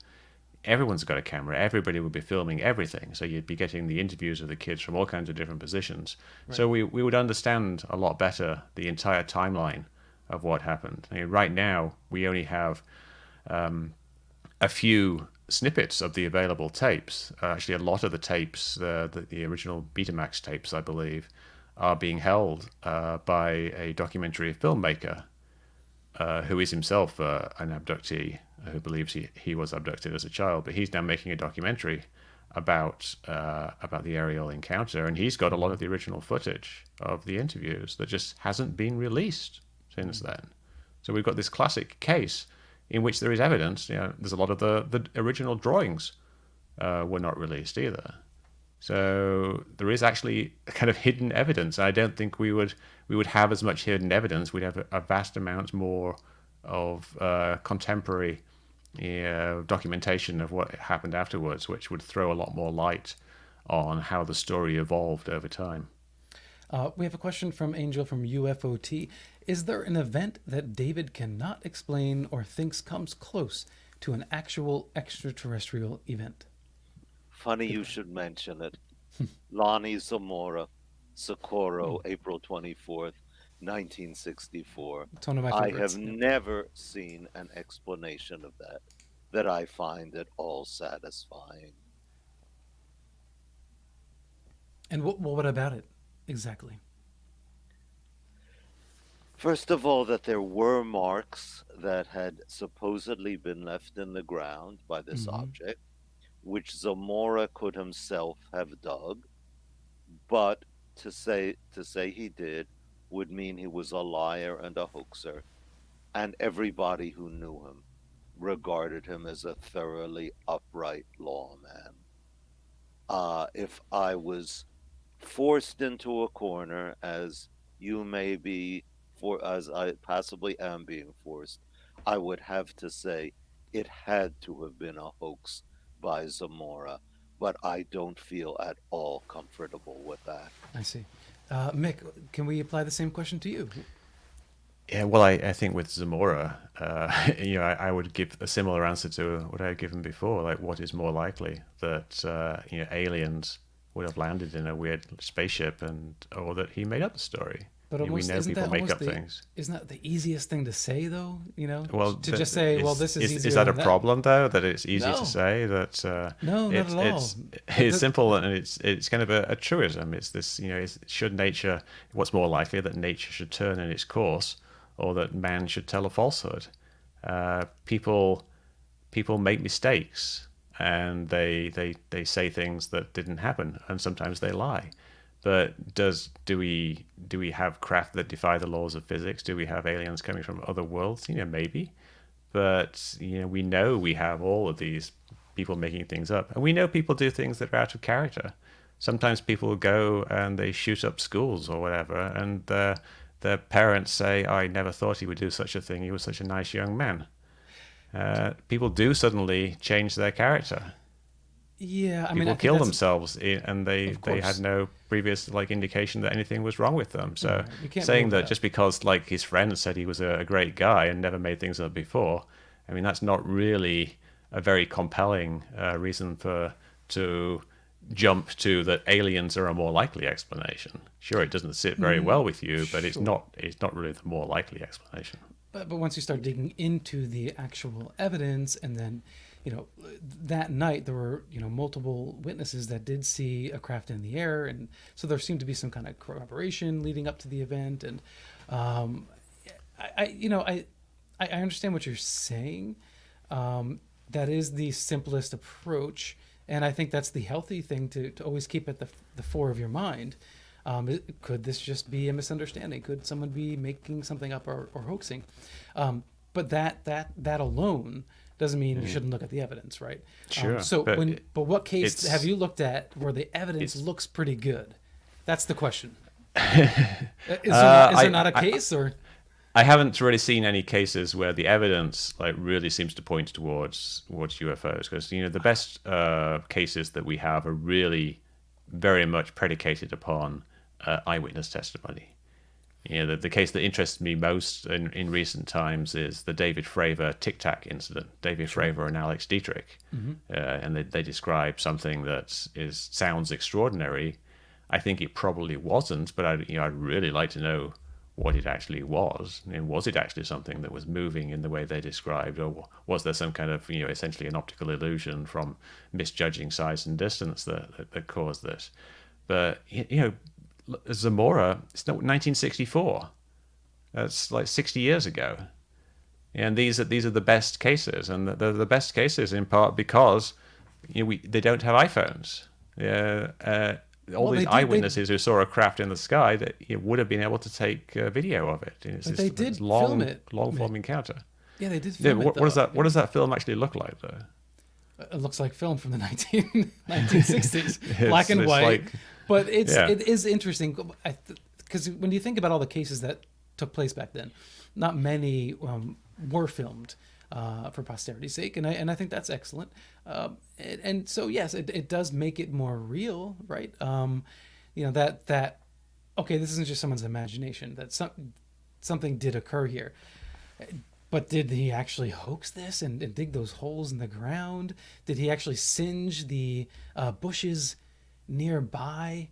everyone's got a camera. Everybody would be filming everything. So you'd be getting the interviews of the kids from all kinds of different positions. Right. So we would understand a lot better the entire timeline of what happened. Right now, we only have a few snippets of the available tapes. Actually, a lot of the tapes, the original Betamax tapes, I believe, are being held by a documentary filmmaker who is himself an abductee, who believes he was abducted as a child, but he's now making a documentary about the aerial encounter, and he's got a lot of the original footage of the interviews that just hasn't been released since then. So we've got this classic case in which there is evidence. There's a lot of the original drawings were not released either. So there is actually a kind of hidden evidence. I don't think we would have as much hidden evidence. We'd have a vast amount more of contemporary documentation of what happened afterwards, which would throw a lot more light on how the story evolved over time. We have a question from Angel from UFOT. Is there an event that David cannot explain or thinks comes close to an actual extraterrestrial event? Funny you should mention it. Lonnie Zamora, Socorro, April 24th. 1964. It's one of my I favorites. have Yeah. never seen an explanation of that I find at all satisfying. And what about it exactly? First of all, that there were marks that had supposedly been left in the ground by this Hmm. object, which Zamora could himself have dug, but to say he did would mean he was a liar and a hoaxer, and everybody who knew him regarded him as a thoroughly upright lawman. If I was forced into a corner, as you may be, as I possibly am being forced, I would have to say it had to have been a hoax by Zamora, but I don't feel at all comfortable with that. I see. Mick, can we apply the same question to you? Yeah, well, I think with Zamora, I would give a similar answer to what I had given before. Like, what is more likely that aliens would have landed in a weird spaceship, or that he made up the story? But We almost know isn't people that make almost up the things. isn't that the easiest thing to say though? Well, To just say, well, this is easier is that a than problem though? That it's easy No. to say that No, not at all. it's simple, and it's kind of a truism. It's this, should nature? What's more likely, that nature should turn in its course, or that man should tell a falsehood? People make mistakes, and they say things that didn't happen, and sometimes they lie. But do we have craft that defy the laws of physics? Do we have aliens coming from other worlds? Maybe. But we know we have all of these people making things up, and we know people do things that are out of character. Sometimes people go and they shoot up schools or whatever, and their parents say, "I never thought he would do such a thing. He was such a nice young man." People do suddenly change their character. Yeah, I mean, People I think kill that's- themselves, and they Of course. had no previous indication that anything was wrong with them. So Right, you can't saying rule that that. just because his friend said he was a great guy and never made things up before, I mean, that's not really a very compelling reason to jump to that aliens are a more likely explanation. Sure, it doesn't sit very well with you, but it's sure. not really the more likely explanation. But once you start digging into the actual evidence, and then, that night there were, multiple witnesses that did see a craft in the air, and so there seemed to be some kind of corroboration leading up to the event. And I understand what you're saying. That is the simplest approach, and I think that's the healthy thing to always keep at the fore of your mind. Could this just be a misunderstanding? Could someone be making something up or hoaxing? But that alone doesn't mean you shouldn't look at the evidence, right? Sure, But what case it's- have you looked at where the evidence looks pretty good? That's the question. Is there not a case, or? I haven't really seen any cases where the evidence really seems to point towards UFOs, because the best cases that we have are really very much predicated upon eyewitness testimony. The case that interests me most in recent times is the David Fravor Tic Tac incident. David Fravor and Alex Dietrich, and they describe something that sounds extraordinary. I think it probably wasn't, but I'd really like to know what it actually was. And was it actually something that was moving in the way they described, or was there some kind of essentially an optical illusion from misjudging size and distance that caused this? But Zamora, it's not 1964. That's 60 years ago, and these are the best cases, and they're the best cases in part because they don't have iPhones. All these eyewitnesses who saw a craft in the sky that would have been able to take video of it. It's But they did long, film it, long-form encounter. Yeah, they did film it. What does that film actually look like, though? It looks like film from the 1960s, black and it's white. But it is interesting because when you think about all the cases that took place back then, not many were filmed for posterity's sake, and I think that's excellent. And so yes, it does make it more real, right? That okay, this isn't just someone's imagination. That something did occur here. But did he actually hoax this and dig those holes in the ground? Did he actually singe the bushes nearby?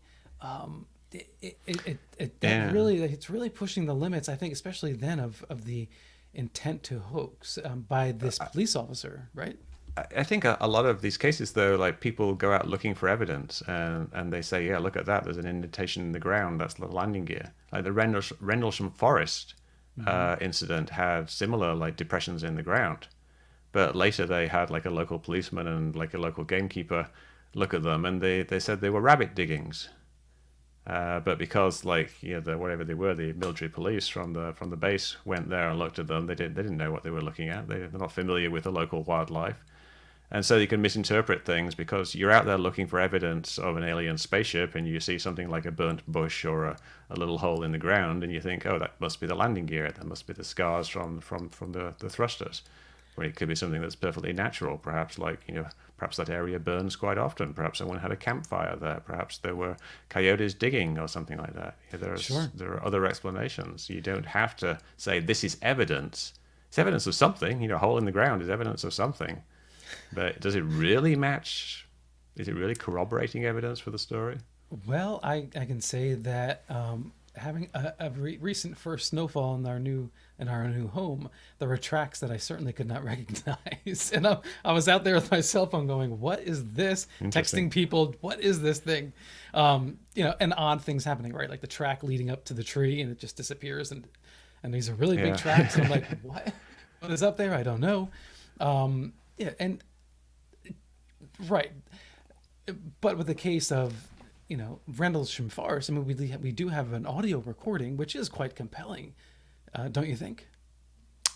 It's really pushing the limits, I think, especially then of the intent to hoax by this police officer, right? I think a lot of these cases, though, like people go out looking for evidence, and they say, yeah, look at that, there's an indentation in the ground, that's the landing gear. Like the Rendlesham Forest incident had similar like depressions in the ground, but later they had like a local policeman and like a local gamekeeper look at them, and they said they were rabbit diggings. But because like whatever they were, the military police from the base went there and looked at them, they didn't know what they were looking at. They're not familiar with the local wildlife. And so you can misinterpret things because you're out there looking for evidence of an alien spaceship, and you see something like a burnt bush or a little hole in the ground, and you think, oh, that must be the landing gear. That must be the scars from the thrusters. When it could be something that's perfectly natural. Perhaps perhaps that area burns quite often. Perhaps someone had a campfire there. Perhaps there were coyotes digging or something like that. There are other explanations. You don't have to say this is evidence. It's evidence of something. A hole in the ground is evidence of something. But does it really match? Is it really corroborating evidence for the story? Well, I can say that having a recent first snowfall in our new home, there were tracks that I certainly could not recognize. And I was out there with my cell phone going, what is this? Texting people, what is this thing? And odd things happening, right? Like the track leading up to the tree and it just disappears. And these are really big tracks. And I'm like, what is up there? I don't know. Right. But with the case of, Rendlesham Forest, I mean, we do have an audio recording, which is quite compelling, don't you think?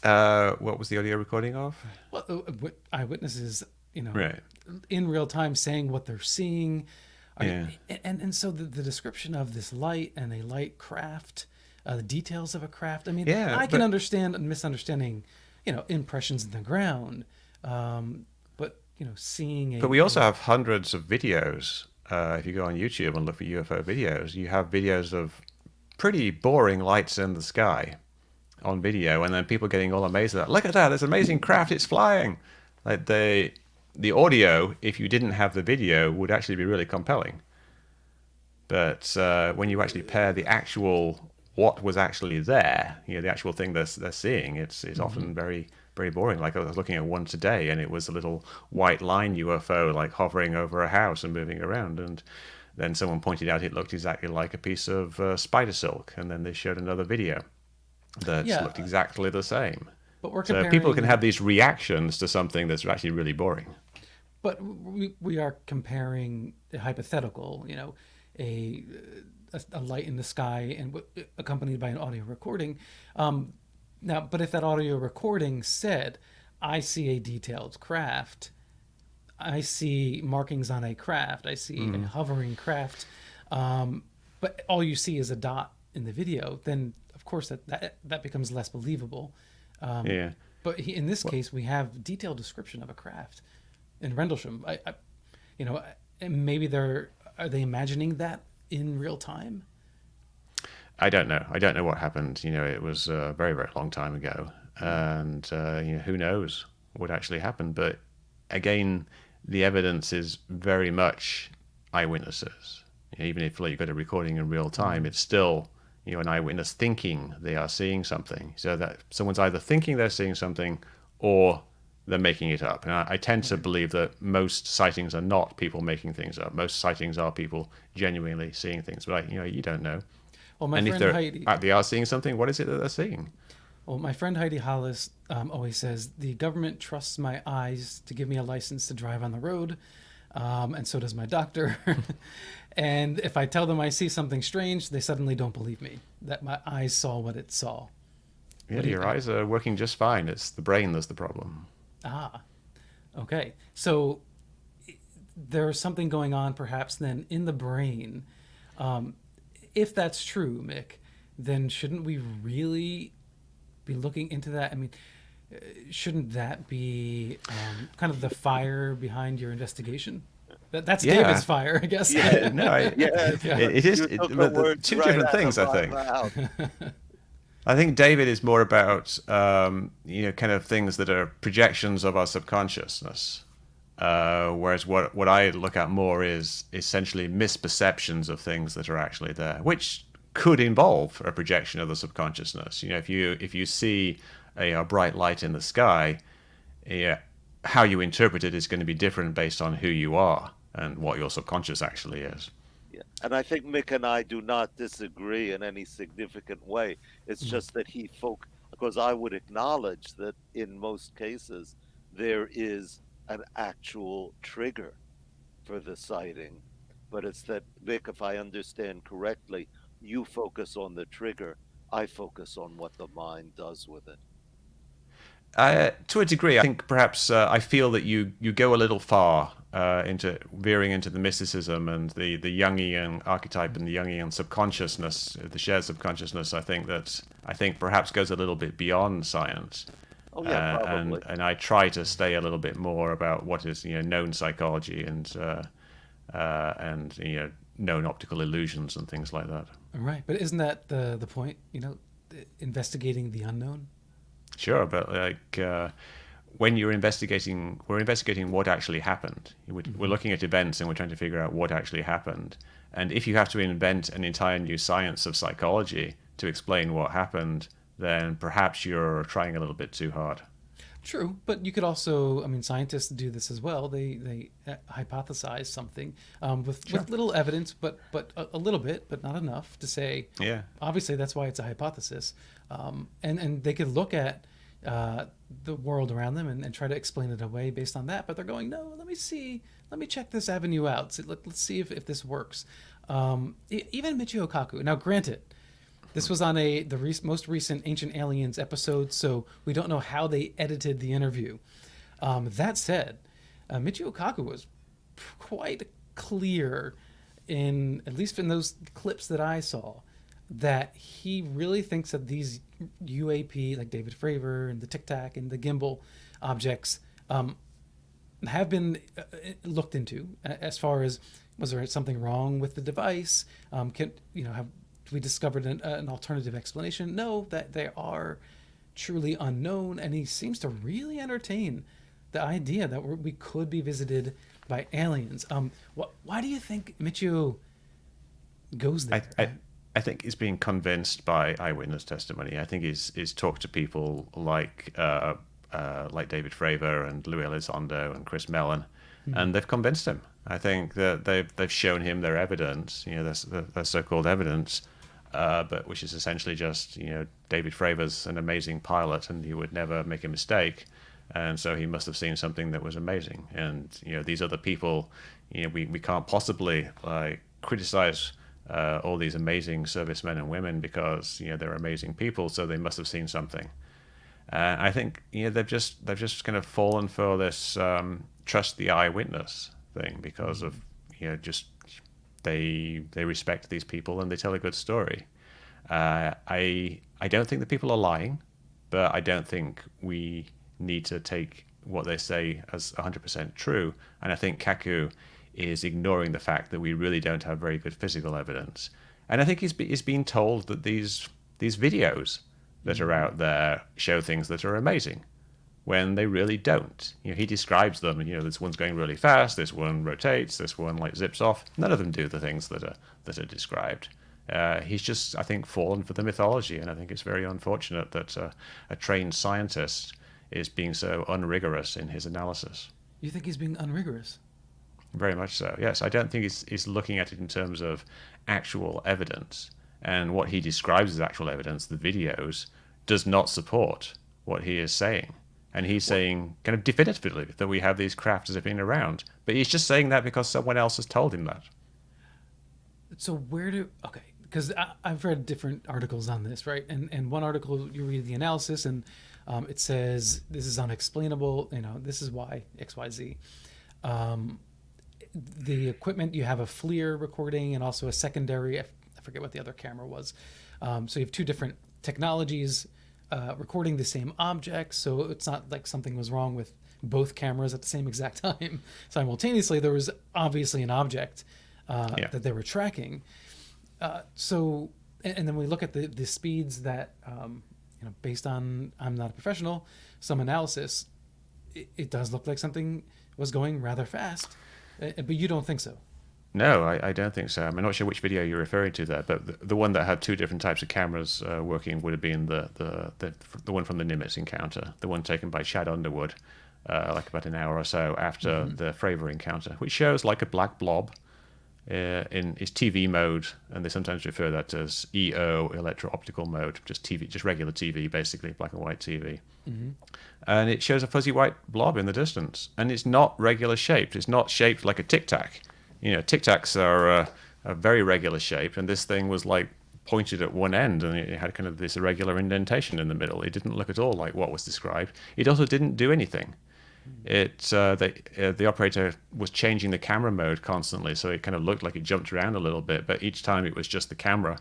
What was the audio recording of? Well, eyewitnesses, right, in real time saying what they're seeing. And so the description of this light and a light craft, the details of a craft. I mean, I can understand misunderstanding, impressions in the ground, but seeing. But we also have hundreds of videos. If you go on YouTube and look for UFO videos, you have videos of pretty boring lights in the sky on video, and then people getting all amazed at that. Look at that! There's an amazing craft. It's flying. Like the audio, if you didn't have the video, would actually be really compelling. But when you actually pair the actual what was actually there, the actual thing they're seeing, it's often very, very boring. Like I was looking at one today, and it was a little white line UFO like hovering over a house and moving around, and then someone pointed out it looked exactly like a piece of spider silk, and then they showed another video that looked exactly the same. But we're so people can have these reactions to something that's actually really boring. But we are comparing a hypothetical, a light in the sky and accompanied by an audio recording. Now, but if that audio recording said, I see a detailed craft, I see markings on a craft, I see a hovering craft, but all you see is a dot in the video, then of course that becomes less believable. But in this case, we have detailed description of a craft in Rendlesham. And maybe are they imagining that in real time? I don't know. I don't know what happened. It was a very, very long time ago. And, who knows what actually happened. But again, the evidence is very much eyewitnesses. Even if you've got a recording in real time, it's still, an eyewitness thinking they are seeing something. So that someone's either thinking they're seeing something or they're making it up. And I tend to believe that most sightings are not people making things up. Most sightings are people genuinely seeing things. But, you don't know. Well, my friend Heidi, they are seeing something, what is it that they're seeing? Well, my friend Heidi Hollis always says, the government trusts my eyes to give me a license to drive on the road, and so does my doctor. And if I tell them I see something strange, they suddenly don't believe me, that my eyes saw what it saw. Yeah, your eyes are working just fine. It's the brain that's the problem. Ah, okay. So there's something going on perhaps then in the brain. If that's true, Mick, then shouldn't we really be looking into that? I mean, shouldn't that be kind of the fire behind your investigation? That's David's fire, I guess. Yeah, no, it is. Two different things, I think. I think David is more about, kind of things that are projections of our subconsciousness. Whereas what I look at more is essentially misperceptions of things that are actually there, which could involve a projection of the subconsciousness. If you see a bright light in the sky, yeah, how you interpret it is going to be different based on who you are and what your subconscious actually is. Yeah. And I think Mick and I do not disagree in any significant way. It's just that because I would acknowledge that in most cases there is an actual trigger for the sighting. But it's that, Mick, if I understand correctly, you focus on the trigger, I focus on what the mind does with it. To a degree, I think perhaps I feel that you go a little far into veering into the mysticism and the Jungian archetype and the Jungian subconsciousness, the shared subconsciousness. I think perhaps goes a little bit beyond science. Oh yeah, probably. And I try to stay a little bit more about what is known psychology and known optical illusions and things like that. Right, but isn't that the point? Investigating the unknown. Sure, but when we're investigating what actually happened. We're looking at events and we're trying to figure out what actually happened. And if you have to invent an entire new science of psychology to explain what happened, then perhaps you're trying a little bit too hard. True, but you could also, scientists do this as well. They hypothesize something with little evidence, but a little bit, but not enough to say. Yeah. Obviously, that's why it's a hypothesis, and they could look at the world around them and try to explain it away based on that. But they're going, no, let me check this avenue out. So let's see if this works. Even Michio Kaku. Now, granted, this was on the most recent Ancient Aliens episode, so we don't know how they edited the interview. That said, Michio Kaku was quite clear at least in those clips that I saw, that he really thinks that these UAP, like David Fravor and the Tic Tac and the gimbal objects, have been looked into as far as, was there something wrong with the device? Have we discovered an alternative explanation? No, that they are truly unknown, and he seems to really entertain the idea that we could be visited by aliens. Why do you think Michio goes there? I think he's being convinced by eyewitness testimony. I think he's talked to people like David Fravor and Louis Elizondo and Chris Mellon, and they've convinced him. I think that they've shown him their evidence, their so-called evidence, but which is essentially just, David Fravor's an amazing pilot and he would never make a mistake, and so he must have seen something that was amazing. And these other people, we can't possibly criticize all these amazing servicemen and women because they're amazing people, so they must have seen something. I think they've just kind of fallen for this trust the eyewitness thing because of just they respect these people and they tell a good story. I don't think the people are lying, but I don't think we need to take what they say as 100% true. And I think Kaku is ignoring the fact that we really don't have very good physical evidence. And I think he's being told that these videos that are out there show things that are amazing, when they really don't. He describes them, and this one's going really fast, this one rotates, this one zips off. None of them do the things that are described. He's just, I think, fallen for the mythology, and I think it's very unfortunate that a trained scientist is being so unrigorous in his analysis. You think he's being unrigorous? Very much so, yes. I don't think he's looking at it in terms of actual evidence. And what he describes as actual evidence, the videos, does not support what he is saying. And he's saying kind of definitively that we have these craft zipping around. But he's just saying that because someone else has told him that. So because I've read different articles on this, right? And one article, you read the analysis, and it says, this is unexplainable, this is why, XYZ. The equipment, you have a FLIR recording and also a secondary, I forget what the other camera was. So you have two different technologies recording the same object. So it's not like something was wrong with both cameras at the same exact time. Simultaneously, there was obviously an object that they were tracking. And then we look at the speeds that, based on, I'm not a professional, some analysis, it does look like something was going rather fast. But you don't think so? No, I don't think so. I'm not sure which video you're referring to there, but the one that had two different types of cameras working would have been the one from the Nimitz encounter, the one taken by Chad Underwood, like about an hour or so after the Fravor encounter, which shows like a black blob in its TV mode, and they sometimes refer that as EO, electro-optical mode, just TV, just regular TV, basically black and white TV. And it shows a fuzzy white blob in the distance, and it's not regular shaped. It's not shaped like a Tic Tac. You know, Tic Tacs are a very regular shape, and this thing was like pointed at one end, and it had kind of this irregular indentation in the middle. It didn't look at all like what was described. It also didn't do anything. The operator was changing the camera mode constantly, so it kind of looked like it jumped around a little bit, but each time it was just the camera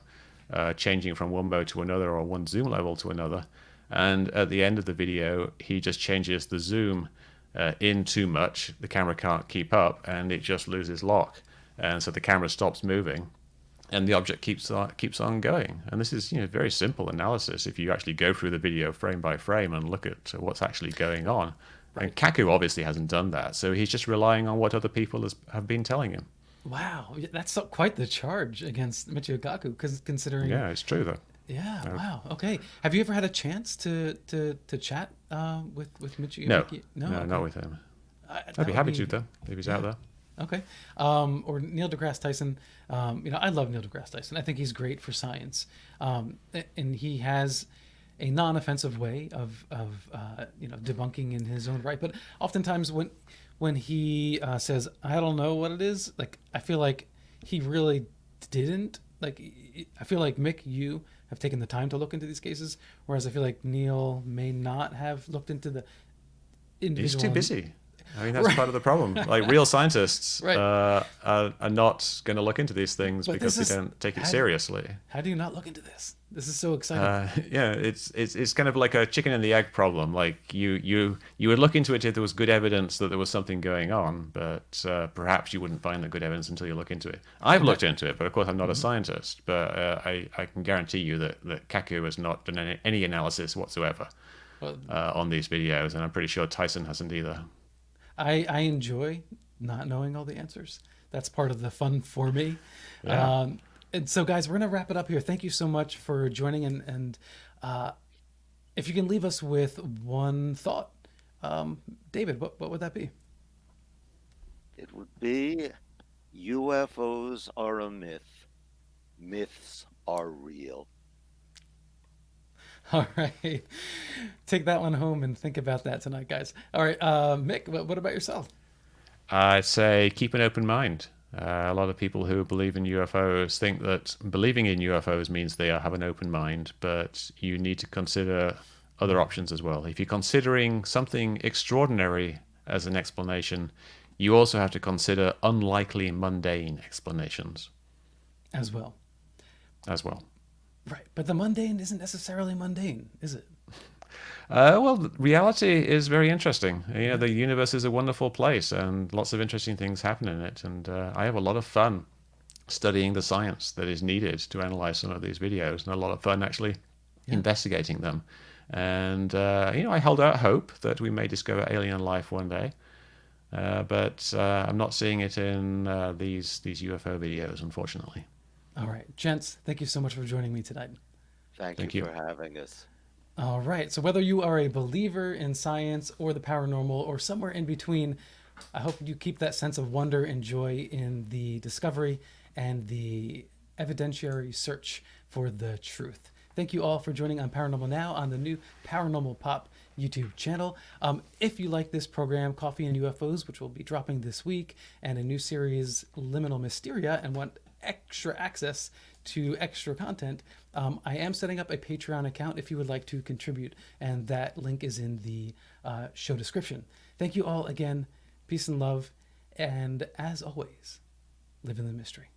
changing from one mode to another or one zoom level to another. And at the end of the video, he just changes the zoom in too much. The camera can't keep up, and it just loses lock, and so the camera stops moving, and the object keeps on going. And this is, you know, very simple analysis if you actually go through the video frame by frame and look at what's actually going on. Right. And Kaku obviously hasn't done that, so he's just relying on what other people have been telling him. Wow, that's quite the charge against Michio Kaku, because considering. Yeah, it's true though. Yeah. Wow. Okay. Have you ever had a chance to chat with Michio? No, okay. not with him. I'd be happy to though, if he's out there. Okay. Or Neil deGrasse Tyson. You know, I love Neil deGrasse Tyson. I think he's great for science, and he has a non-offensive way of you know, debunking in his own right. But oftentimes when he says, "I don't know what it is," like, I feel like he really didn't. Like, I feel like Mick, you have taken the time to look into these cases, whereas I feel like Neil may not have looked into the individual. He's too busy. I mean, that's part of the problem. Like, real scientists are not going to look into these things because they don't take it seriously. How do you not look into this? This is so exciting. Yeah, it's kind of like a chicken and the egg problem. Like, you would look into it if there was good evidence that there was something going on, but perhaps you wouldn't find the good evidence until you look into it. I've looked into it, but of course I'm not a scientist. But I can guarantee you that Kaku has not done any analysis whatsoever on these videos, and I'm pretty sure Tyson hasn't either. I enjoy not knowing all the answers. That's part of the fun for me. Yeah. And so, guys, we're going to wrap it up here. Thank you so much for joining. And if you can leave us with one thought, David, what would that be? It would be UFOs are a myth. Myths are real. All right. Take that one home and think about that tonight, guys. All right. Mick, what about yourself? I'd say keep an open mind. A lot of people who believe in UFOs think that believing in UFOs means they have an open mind, but you need to consider other options as well. If you're considering something extraordinary as an explanation, you also have to consider unlikely mundane explanations. As well. Right, but the mundane isn't necessarily mundane, is it? Well, reality is very interesting. You know, the universe is a wonderful place, and lots of interesting things happen in it. And I have a lot of fun studying the science that is needed to analyze some of these videos, and a lot of fun actually investigating them. And you know, I hold out hope that we may discover alien life one day, but I'm not seeing it in these UFO videos, unfortunately. All right, gents, thank you so much for joining me tonight. Thank you for having us. All right, so whether you are a believer in science or the paranormal or somewhere in between, I hope you keep that sense of wonder and joy in the discovery and the evidentiary search for the truth. Thank you all for joining on Paranormal Now on the new Paranormal Pop YouTube channel. If you like this program, Coffee and UFOs, which will be dropping this week, and a new series, Liminal Mysteria, and want extra access to extra content, I am setting up a Patreon account if you would like to contribute, and that link is in the show description. Thank you all again. Peace and love, and as always, live in the mystery.